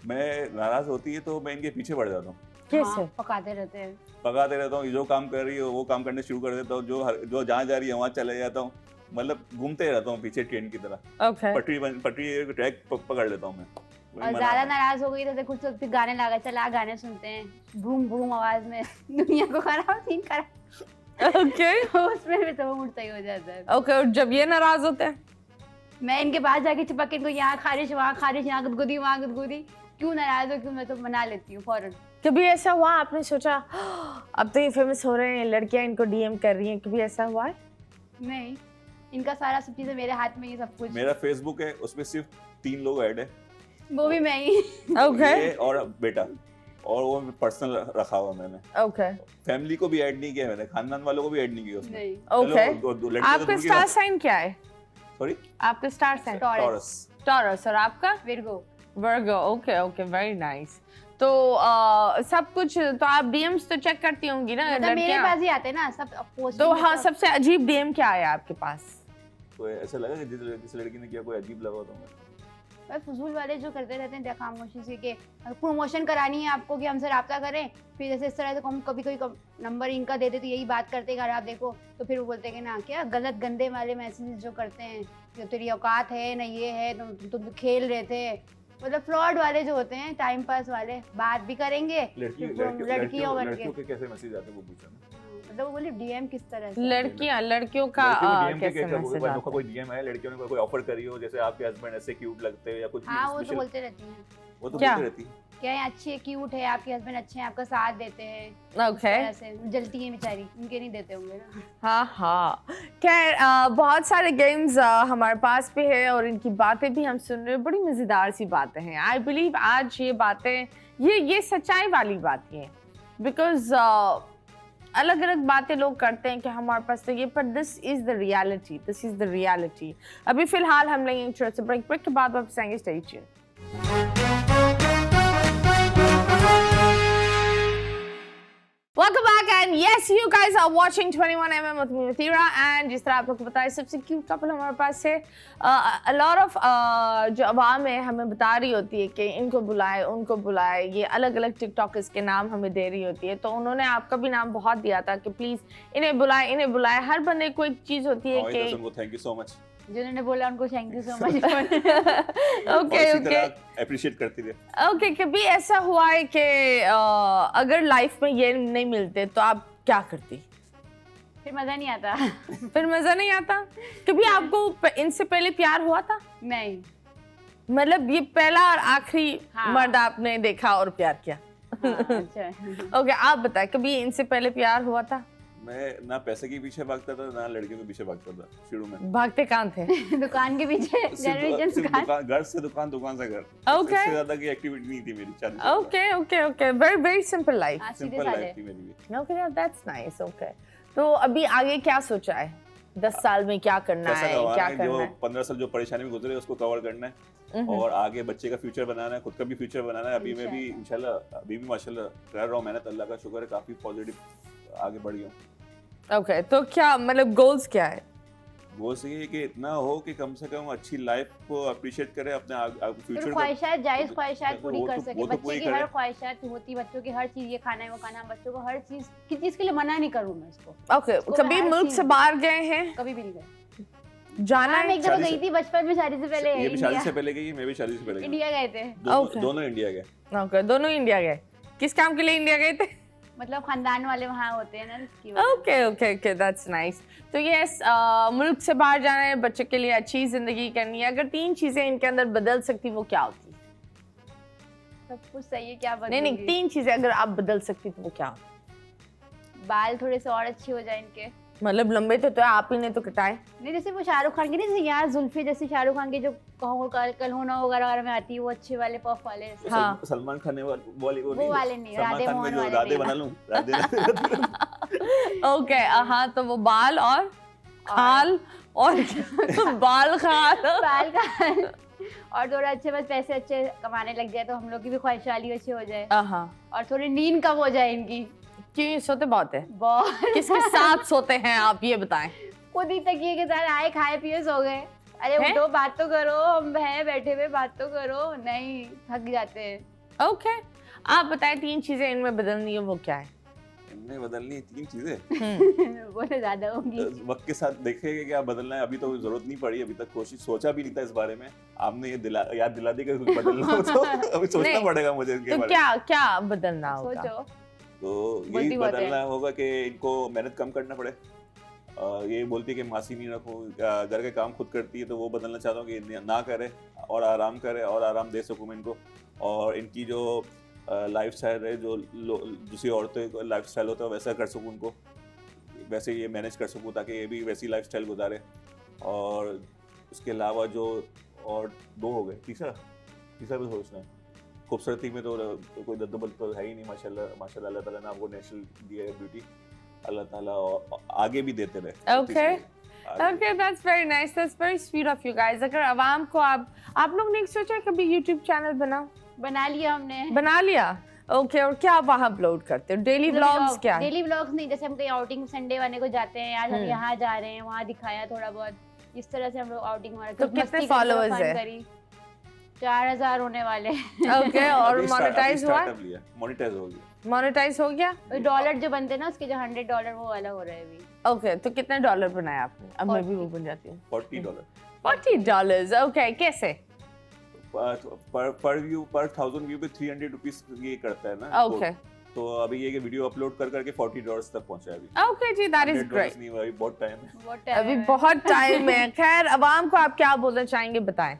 मैं नाराज होती है तो मैं इनके पीछे पड़ जाता हूँ, कैसे? हाँ, पकाते रहते हैं। पकाते रहता हूँ, जो काम कर रही है वो काम करने शुरू कर देता हूँ, जो जहाँ जा रही है वहाँ चले जाता हूँ, मतलब घूमते रहता हूँ पीछे ट्रेन की तरह। ओके। पटरी ट्रैक पकड़ लेता हूँ मैं। वही और मना ज्यादा है। नाराज हो गई तो कुछ तो फिर गाने लगा, चला गाने सुनते हैं भूम भूम आवाज में दुनिया को खराब सीन खराब, ओके उसमें भी तो वो मूड सही हो जाता है। ओके। और जब ये नाराज होते हैं? मैं इनके पास जाके चिपक के इनको यहाँ खारिश वहाँ खारिश, यहाँ गुदगुदी वहाँ गुदगुदी, क्यों नाराज हो क्यों, मैं तो मना लेती हूँ फौरन। कभी ऐसा हुआ आपने सोचा अब तो ये फेमस हो रहे हैं, लड़कियां इनको डीएम कर रही हैं, कभी ऐसा हुआ है? नहीं, इनका सारा सब चीजें मेरे हाथ में ही सब कुछ। मेरा फेसबुक है, उसमें सिर्फ 3 लोग ऐड है, वो भी मैं ही। ओके ये और बेटा, और वो पर्सनल रखा हुआ मैंने। ओके फैमिली को भी ऐड नहीं किया मैंने, खानदान वालों को भी ऐड नहीं किया उसमें। नहीं, ओके। लड़कियां आपका स्टार साइन क्या है? सॉरी, आपका स्टार साइन? Taurus, Taurus. और आपका? Virgo. Virgo. Okay okay, very nice. तो सब कुछ तो आप डीएम्स तो चेक करती होंगी ना मतलब मेरे लड़कियां? पास ही आते हैं ना सब पोस्ट। तो हाँ, सबसे अजीब डीएम क्या आया आपके पास? तो ऐसा लगा कि जिस लड़की ने किया कोई अजीब लगा तो मैं बस फजूल वाले जो करते रहते हैं खामोशी से कि प्रमोशन करानी है आपको कि हमसे रब्ता करें, फिर जैसे इस तरह से कभी कोई नंबर इनका दे दे तो यही बात करते हैं, अगर आप देखो तो फिर वो बोलते हैं कि ना क्या गलत गंदे वाले मैसेजेस जो करते हैं कि तेरी औकात है ना ये है, तुम खेल रहे थे, मतलब फ्रॉड वाले जो होते हैं, टाइम पास वाले, बात भी करेंगे लड़कियों बन के। लड़कियों के कैसे मैसेज आते हैं वो पूछा ना। मतलब वो बोले डीएम किस तरह से। लड़कियों का कैसे मैसेज आता है? कोई डीएम है, लड़कियों ने कोई ऑफर करी हो, जैसे आपके हस्बैंड ऐसे क्यूट लगते हैं या कुछ हाँ, वो तो स्पेशल, बोलते रहती हैं वो तो क्या? बोलती रहती है। क्या है, अच्छी है, क्यूट है, आपके हस्बैंड अच्छे हैं, आपका साथ देते हैं, ओके। ऐसे जलती हैं बेचारी, उनके नहीं देते होंगे ना। हाँ हाँ, खैर बहुत सारे गेम्स हमारे पास भी है और इनकी बातें भी हम सुन रहे हैं, बड़ी मज़ेदार सी बातें हैं। आई बिलीव आज ये बातें ये सच्चाई वाली बातें हैं, बिकॉज अलग अलग बातें लोग करते हैं कि हमारे पास तो ये, पर this is the reality, this is the reality. अभी फ़िलहाल हम लेंगे एक छोटे से ब्रेक के बाद वापस आएंगे। Stay tuned. Welcome back and yes, you guys are watching 21mm with me Mathira, and जिस तरह आप लोग को पता है सबसे क्यूट कपल हमारे पास है। A lot of जो आवाम है हमें बता रही होती है कि इनको बुलाए उनको बुलाए, ये अलग अलग टिकटॉकर्स के नाम हमें दे रही होती है, तो उन्होंने आपका भी नाम बहुत दिया था कि प्लीज़ इन्हें बुलाए। हर बंदे को एक चीज़ होती है कि थैंक यू सो मच, जिन्होंने बोला उनको thank you so much. Okay appreciate करती रहे। ओके। कभी ऐसा हुआ है कि अगर लाइफ में ये नहीं मिलते तो आप क्या करती? फिर मजा नहीं आता। फिर मजा नहीं आता? कभी आपको इनसे पहले प्यार हुआ था? नहीं, मतलब ये पहला और आखिरी हाँ। मर्द आपने देखा और प्यार किया? हाँ, अच्छा। ओके, आप बताएं, कभी इनसे पहले प्यार हुआ था? मैं ना पैसे के पीछे भागता था ना लड़कियों के पीछे भागता था शुरू में। भागते कहाँ थे? दुकान के पीछे, घर से दुकान, दुकान से घर। Okay. इससे ज्यादा की एक्टिविटी नहीं थी मेरी। Okay, very simple life. Simple life थी मेरी भी। Okay, that's nice. ओके, तो अभी आगे क्या सोचा है? 10 साल में क्या करना है? क्या करना जो है? 15 साल जो परेशानी में गुजरे उसको कवर करना है और आगे बच्चे का फ्यूचर बनाना है, खुद का भी फ्यूचर बनाना है। अभी मैं भी इंशाल्लाह, अभी भी माशाल्लाह कर रहा हूँ मेहनत, अल्लाह का शुक्र है, काफी पॉजिटिव आगे बढ़ गया हूँ। ओके, तो क्या मतलब गोल्स क्या है? गोल्स ये है कि इतना हो कि कम से कम अच्छी लाइफ को अप्रिशिएट करें, अपने फ्यूचर को। ख्वाहिशात, जायज ख्वाहिशात पूरी कर सके। वो तो बच्चे पूरी की करें। हर ख्वाहिशात होती, बच्चों की हर चीज, ये खाना है वो खाना है, बच्चों को हर चीज किस चीज के लिए मना नहीं करूँ मैं इसको। ओके, उसको कभी मैं हर मुल्क चीज- से बाहर गए हैं? कभी भी नहीं गए। जाना हाँ, मैं है? एक दफा शादी गई से- थी बचपन में, शादी से पहले ये भी शादी इंडिया, से पहले गई, मैं भी शादी से पहले गया। इंडिया गए थे। Okay. दोनों इंडिया गए। ओके, दोनों इंडिया गए। किस काम के लिए इंडिया गए थे? मतलब खानदान वाले वहाँ होते हैं ना, इसकी वजह ओके, दैट्स नाइस। तो यस, मुल्क से बाहर जाना है, बच्चे के लिए अच्छी जिंदगी करनी है। अगर 3 चीजें इनके अंदर बदल सकती वो क्या होती? से। सब कुछ सही है, क्या नहीं, बदलूंगी? 3 चीजें अगर आप बदल सकती तो वो क्या होती? बाल थोड़े से और अच्छे हो जाए इनके। मतलब लंबे तो आप ही ने तो कटाए। नहीं, जैसे वो शाहरुख खान के, नहीं जैसे यहाँ जुल्फी, जैसे शाहरुख खान के जो कहो कल हो ना हो वगैरह में आती है, वो अच्छे वाले पफ वाले। हाँ। सलमान खान वाली वो वाले नहीं, सलमान राधे खान में मोहन जो वाले राधे नहीं बना ना। लूं, राधे ओके हाँ, तो वो बाल और खाल और बाल खाल बाल का और थोड़ा अच्छे बस पैसे अच्छे कमाने लग जाए तो हम लोग की भी ख्वाहिशाली अच्छी हो जाए हाँ। और थोड़ी नींद कम हो जाए इनकी। क्यों सोते बहुत है? बहुत। किसके साथ सोते हैं आप ये बताएं? खुद ही तकिए के साथ आए खाए पिए सो गए। अरे हैं? उठो बात तो करो, हम हैं बैठे हुए बात तो करो, नहीं थक जाते हैं। ओके आप बताएं 3 चीजें इनमें बदलनी है, वो क्या है? इनमें बदलनी है 3 चीजें। वो तो ज्यादा होगी। वक्त के साथ देखेंगे क्या बदलना है, अभी तो जरूरत नहीं पड़ी, अभी तक कोशिश सोचा भी नहीं था इस बारे में। आपने ये याद दिला दी कि कुछ बदलना हो तो अभी सोचना नहीं, पड़ेगा मुझे इनके तो बारे में। क्या बदलना होगा? सोचो। तो बोलती यही बहुत है। बदलना होगा कि इनको मेहनत कम करना पड़े। ये बोलती है कि मासी नहीं रखो, घर के काम खुद करती है, तो वो बदलना चाहता हूँ कि ना करे और आराम करे और आराम दे सकूँ मैं इनको। और इनकी जो लाइफ स्टाइल है, जो दूसरी औरतों का लाइफ स्टाइल होता है वैसा कर सकूँ उनको, वैसे ये मैनेज कर सकूँ ताकि ये भी वैसी लाइफ स्टाइल गुजारे। और उसके अलावा जो और 2 हो गए, तीसरा भी सोचना है। खूबसूरती में तो कोई दद्दबल तो है ही नहीं, माशाल्लाह अल्लाह ताला ने आपको नेचुरल दिया है ब्यूटी, अल्लाह ताला आगे भी देते रहे। Okay, that's very nice. That's very sweet of you guys. अगर आवाम को आप लोग ने सोचा है कभी YouTube चैनल बना लिया हमने। बना लिया? ओके और क्या वहाँ अपलोड करते हो? डेली व्लॉग्स क्या? डेली व्लॉग्स नहीं, जैसे हम कहीं आउटिंग संडे वाले को जाते हैं, आज हम हम्म। यहाँ जा रहे हैं, वहाँ दिखाया थोड़ा बहुत, इस तरह से हम लोग आउटिंग वाले। तो कितने followers है? 4000 होने वाले। ओके और अभी मोनेटाइज हुआ? startup लिया, मोनेटाइज हो गया। मोनेटाइज हो गया? डॉलर जो बनते हैं ना उसके, जो $100 वो वाला हो रहा है अभी। ओके तो कितने डॉलर बनाए आपने? अब मैं भी वो बन जाती हूँ। $40 $40। ओके कैसे? पर व्यू, पर 1000 व्यू पे 300 रुपीस ये करता है ना। ओके तो अभी ये वीडियो अपलोड कर करके $40 तक पहुंचा है अभी। ओके जी, दैट इज $100 ग्रेट। नहीं हुआ, अभी बहुत टाइम है। What time अभी है? बहुत टाइम है। खैर आवाम को आप क्या बोलना चाहेंगे बताएं?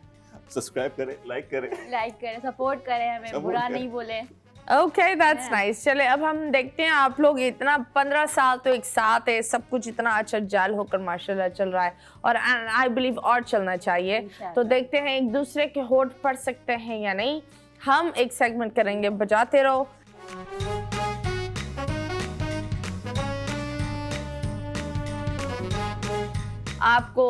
सब्सक्राइब करें, लाइक करें। लाइक करें, सपोर्ट करें हमें, Support बुरा करें। नहीं बोले। Okay that's nice. चले अब हम देखते हैं, आप लोग इतना 15 साल तो एक साथ है, सब कुछ इतना अच्छा जाल होकर माशाल्लाह चल रहा है और आई बिलीव और चलना चाहिए। इंशाल्लाह। तो देखते हैं एक दूसरे के होठ पड़ सकते हैं या नहीं। हम एक सेगमेंट करेंगे, बजाते रहो। आपको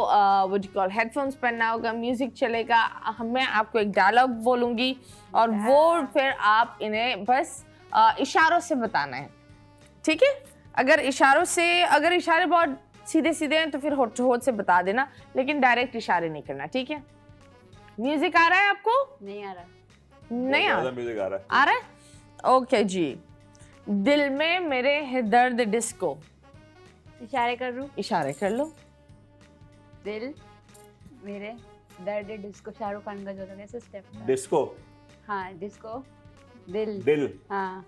वो जो कॉल हेडफोन्स पहनना होगा, म्यूजिक चलेगा, मैं आपको एक डायलॉग बोलूंगी और वो फिर आप इन्हें बस इशारों से बताना है, ठीक है? अगर इशारे बहुत सीधे सीधे हैं तो फिर होठ से होठ से बता देना, लेकिन डायरेक्ट इशारे नहीं करना, ठीक है? म्यूजिक आ रहा है आपको? नहीं आ रहा। नहीं आ ज्यादा म्यूजिक आ रहा है। आ रहा है? ओके जी। दिल में मेरे है दर्द डिस्को। इशारे कर लूं? इशारे कर लो। दिल मेरे दर्द डिस्को, शाहरुख खान का जो था, कैसे स्टेप था? डिस्को, हाँ डिस्को, दिल, दिल, हाँ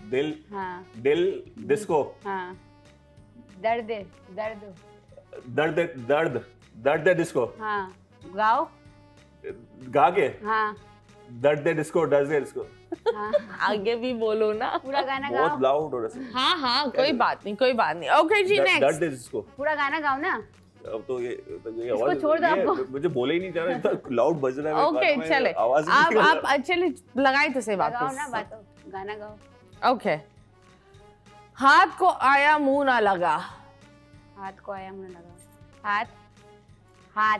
दिल, हाँ दिल, डिस्को, हाँ, दर्द दर्द, दर्द, दर्द, दर्द डिस्को, हाँ गाओ, गा के, हाँ दर्द डिस्को, दर्द डिस्को। हाँ आगे भी बोलो ना। पूरा गाना गाओ, बहुत लाउड हो रहा है। हाँ हाँ कोई बात नहीं। ओके जी नेक्स्ट। दर्द डिस्को। पूरा गाना गाओ ना। अब तो ये इसको आवाज छोड़ दो आपको। मुझे बोले ही नहीं जा रहा, इतना लाउड बज रहा है। ओके चले, आवाज ही नहीं आप चले लगाई तो सही गाओ वापस। ना बातों, गाना गाओ। ओके। हाथ को आया मुंह ना लगा। हाथ को आया मुंह लगा। हाथ, हाथ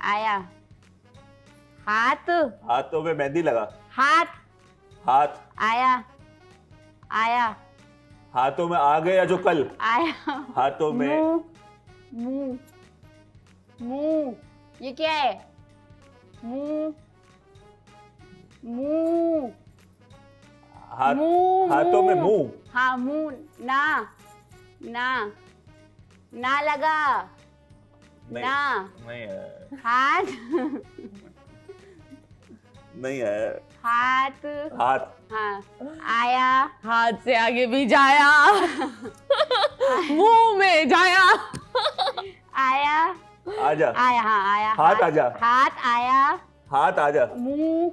आया, हाथ, हाथों में मेहंदी लगा। हाथ हाथ, आया, आया, हाथों में आ गया जो कल। आया, हाथों में मुंह, मुंह, मुंह, ये क्या है? मुंह, मुंह, हाथ, मुंह, हाथों में मुंह। हाँ मुंह, ना, ना, ना लगा, नहीं, ना, नहीं है, हाथ, नहीं है। हाथ, हाथ, हाँ आया, हाथ से आगे भी जाया, मुंह में जाया। आया, आजा, आया, हाँ आया, हाथ आजा, हाथ आया, हाथ आजा, मुंह,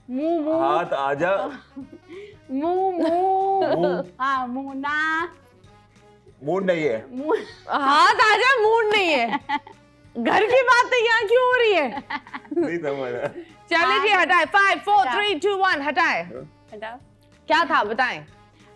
मुंह, मुंह, हाथ आजा, मुंह, मुंह, मुंह, हाँ मुंह, ना, मूड नहीं है। मुंह, हाथ आजा, मूड नहीं है। घर की बातें यहाँ क्यों हो रही है? नहीं समझ रहा। चले जी हटाए। 5 4 3 2 1 हटाए। हटाओ। क्या था बताएं?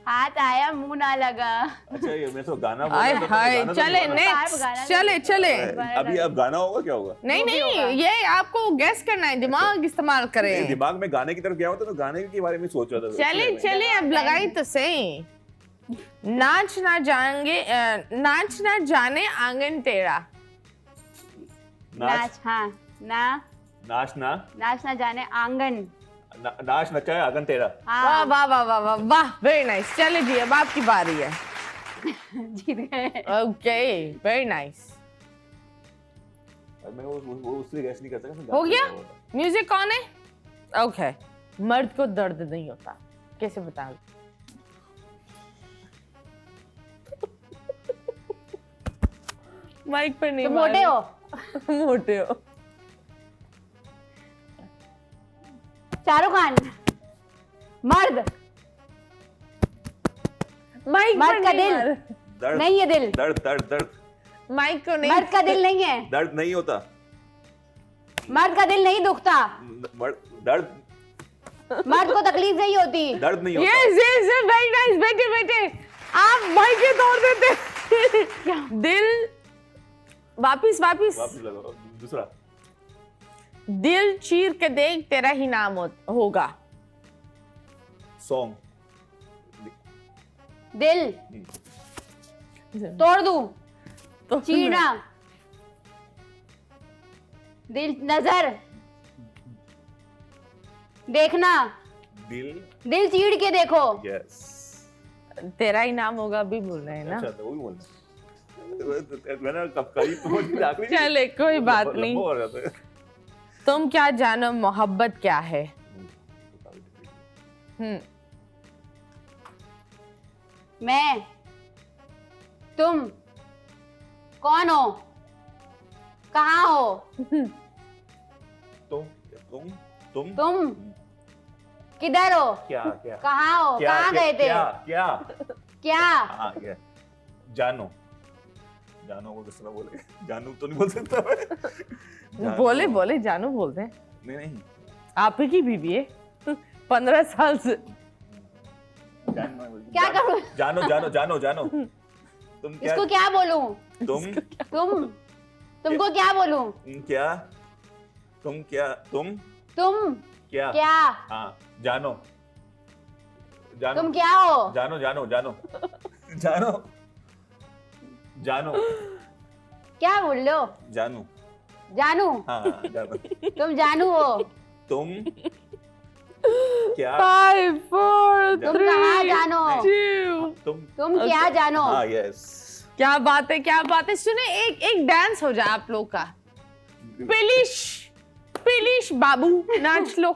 हाथ आया मुंह ना लगा। अच्छा ये मैं तो गाना बोल हाय रहा था, तो हाय, गाना तो चले बोला। नेक्स्ट, गाना चले चले। अभी अब गाना होगा क्या होगा? नहीं वो भी होगा। नहीं, ये आपको गेस करना है, दिमाग इस्तेमाल ये करें। दिमाग में गाने की तरफ गया होता तो गाने के बारे में सोच रहा था। चले इसलिए चले, अब लगाई तो सही। नाच ना जाने आंगन तेरा। नाच हाँ नाच ना नाच ना जाने आंगन। नाच नचाए आंगन तेरा। वाह हाँ वाह वाह वाह वाह वाह, वेरी नाइस। चले जी, अब आपकी बारी है। जीत गए। Okay, very nice. मैं वो उससे गैस नहीं कर सकता। हो गया? म्यूजिक कौन है? ओके, मर्द को दर्द नहीं होता, कैसे बताओ? माइक पर नहीं। तुम मोटे हो। मोटे हो। शाहरुख खान। मर्द। माइक मर्द का दिल। दर्द नहीं है दिल। दर्द दर्द दर्द माइक को नहीं। मर्द का दिल नहीं है। दर्द नहीं होता। मर्द का दिल नहीं दुखता। दर्द मर्द को तकलीफ नहीं होती। दर्द नहीं होता। Yes yes, very nice. बैठे बैठे, आप माइक के तोड़ देते। दिल, वापिस वापिस। वापस लगाओ दूसरा। दिल चीर के देख, तेरा ही नाम होगा। सॉन्ग दिल तोड़ दूं, तो चीरना। दिल, नजर, देखना। दिल चीर के देखो। यस। तेरा ही नाम होगा भी बोल रहे हैं ना। अच्छा तो वो भी बोलना। मैंने कब करीब पहुंच गई आखिरी। चले, कोई बात नहीं। लंबा हो जाता है। तुम क्या जानो मोहब्बत क्या है। मैं, तुम कौन हो, कहाँ हो, तुम तुम किधर हो, क्या क्या कहाँ हो, क्या कहाँ क्या गए थे, क्या क्या क्या। हाँ क्या जानो जानो को किस तरह बोले? जानू तो नहीं बोल सकता मैं। जानो। बोले बोले, जानू बोलते हैं। नहीं आप ही की बीवी है, 15 साल से। क्या करूं? जानो जानो जानो जानो तुम क्या इसको क्या बोलूं? तुम तुमको क्या बोलूं? क्या तुम तुम क्या क्या, हाँ जानो जानो तुम क्या हो? जानो जानो जानो जानो जानो क्या बोल लो? जानू जानू। हाँ जानो तुम जानू हो। तुम क्या 5 4 तुम कहाँ जानो? 2। तुम क्या जानो? हाँ यस। क्या बात है, क्या बात है। सुने, एक डांस हो जाए आप लोग का। पिलिश पिलिश बाबू, नाच लो।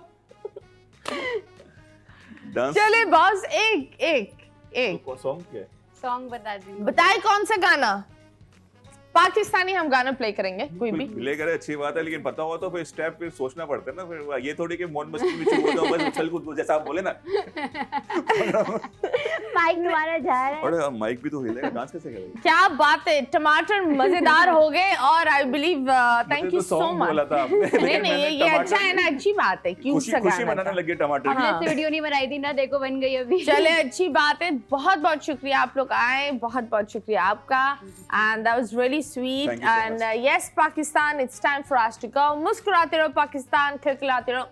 डांस चले बॉस, एक सॉन्ग क्या है? सॉन्ग बता दी। बताए कौन सा गाना। पाकिस्तानी हम गाना प्ले करेंगे कोई भी। प्ले करे अच्छी बात है, लेकिन पता हुआ तो फिर स्टेप फिर सोचना पड़ता है ना। फिर ये थोड़ी कि मौन मस्ती में शुरू होता बस उछल कूद जैसा आप बोले ना। माइक तुम्हारा जा रहा है। और माइक भी तो हिलेगा, डांस कैसे करेगा? क्या बात है, टमाटर मजेदार हो गए। और I believe, thank you so much. बोला था आपने, नहीं लेकिन नहीं, मैंने ये अच्छा टमाटर है ना, अच्छी बात है। क्यूट सा खुशी गाना मनाने था। लगे टमाटर की। हमने ऐसे वीडियो नहीं बनाई थी ना, देखो बन गई अभी। चले, अच्छी बात है। बहुत बहुत शुक्रिया आप लोग आए, बहुत बहुत शुक्रिया आपका। And that was really sweet. Thank you so and yes Pakistan, it's time for us to go. मुस्कुराते रहो पाकिस्तान, खिलखिलाते रहो।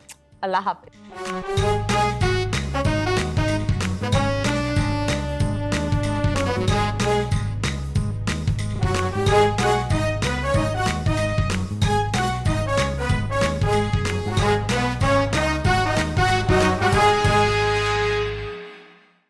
अल्लाह हाफिज।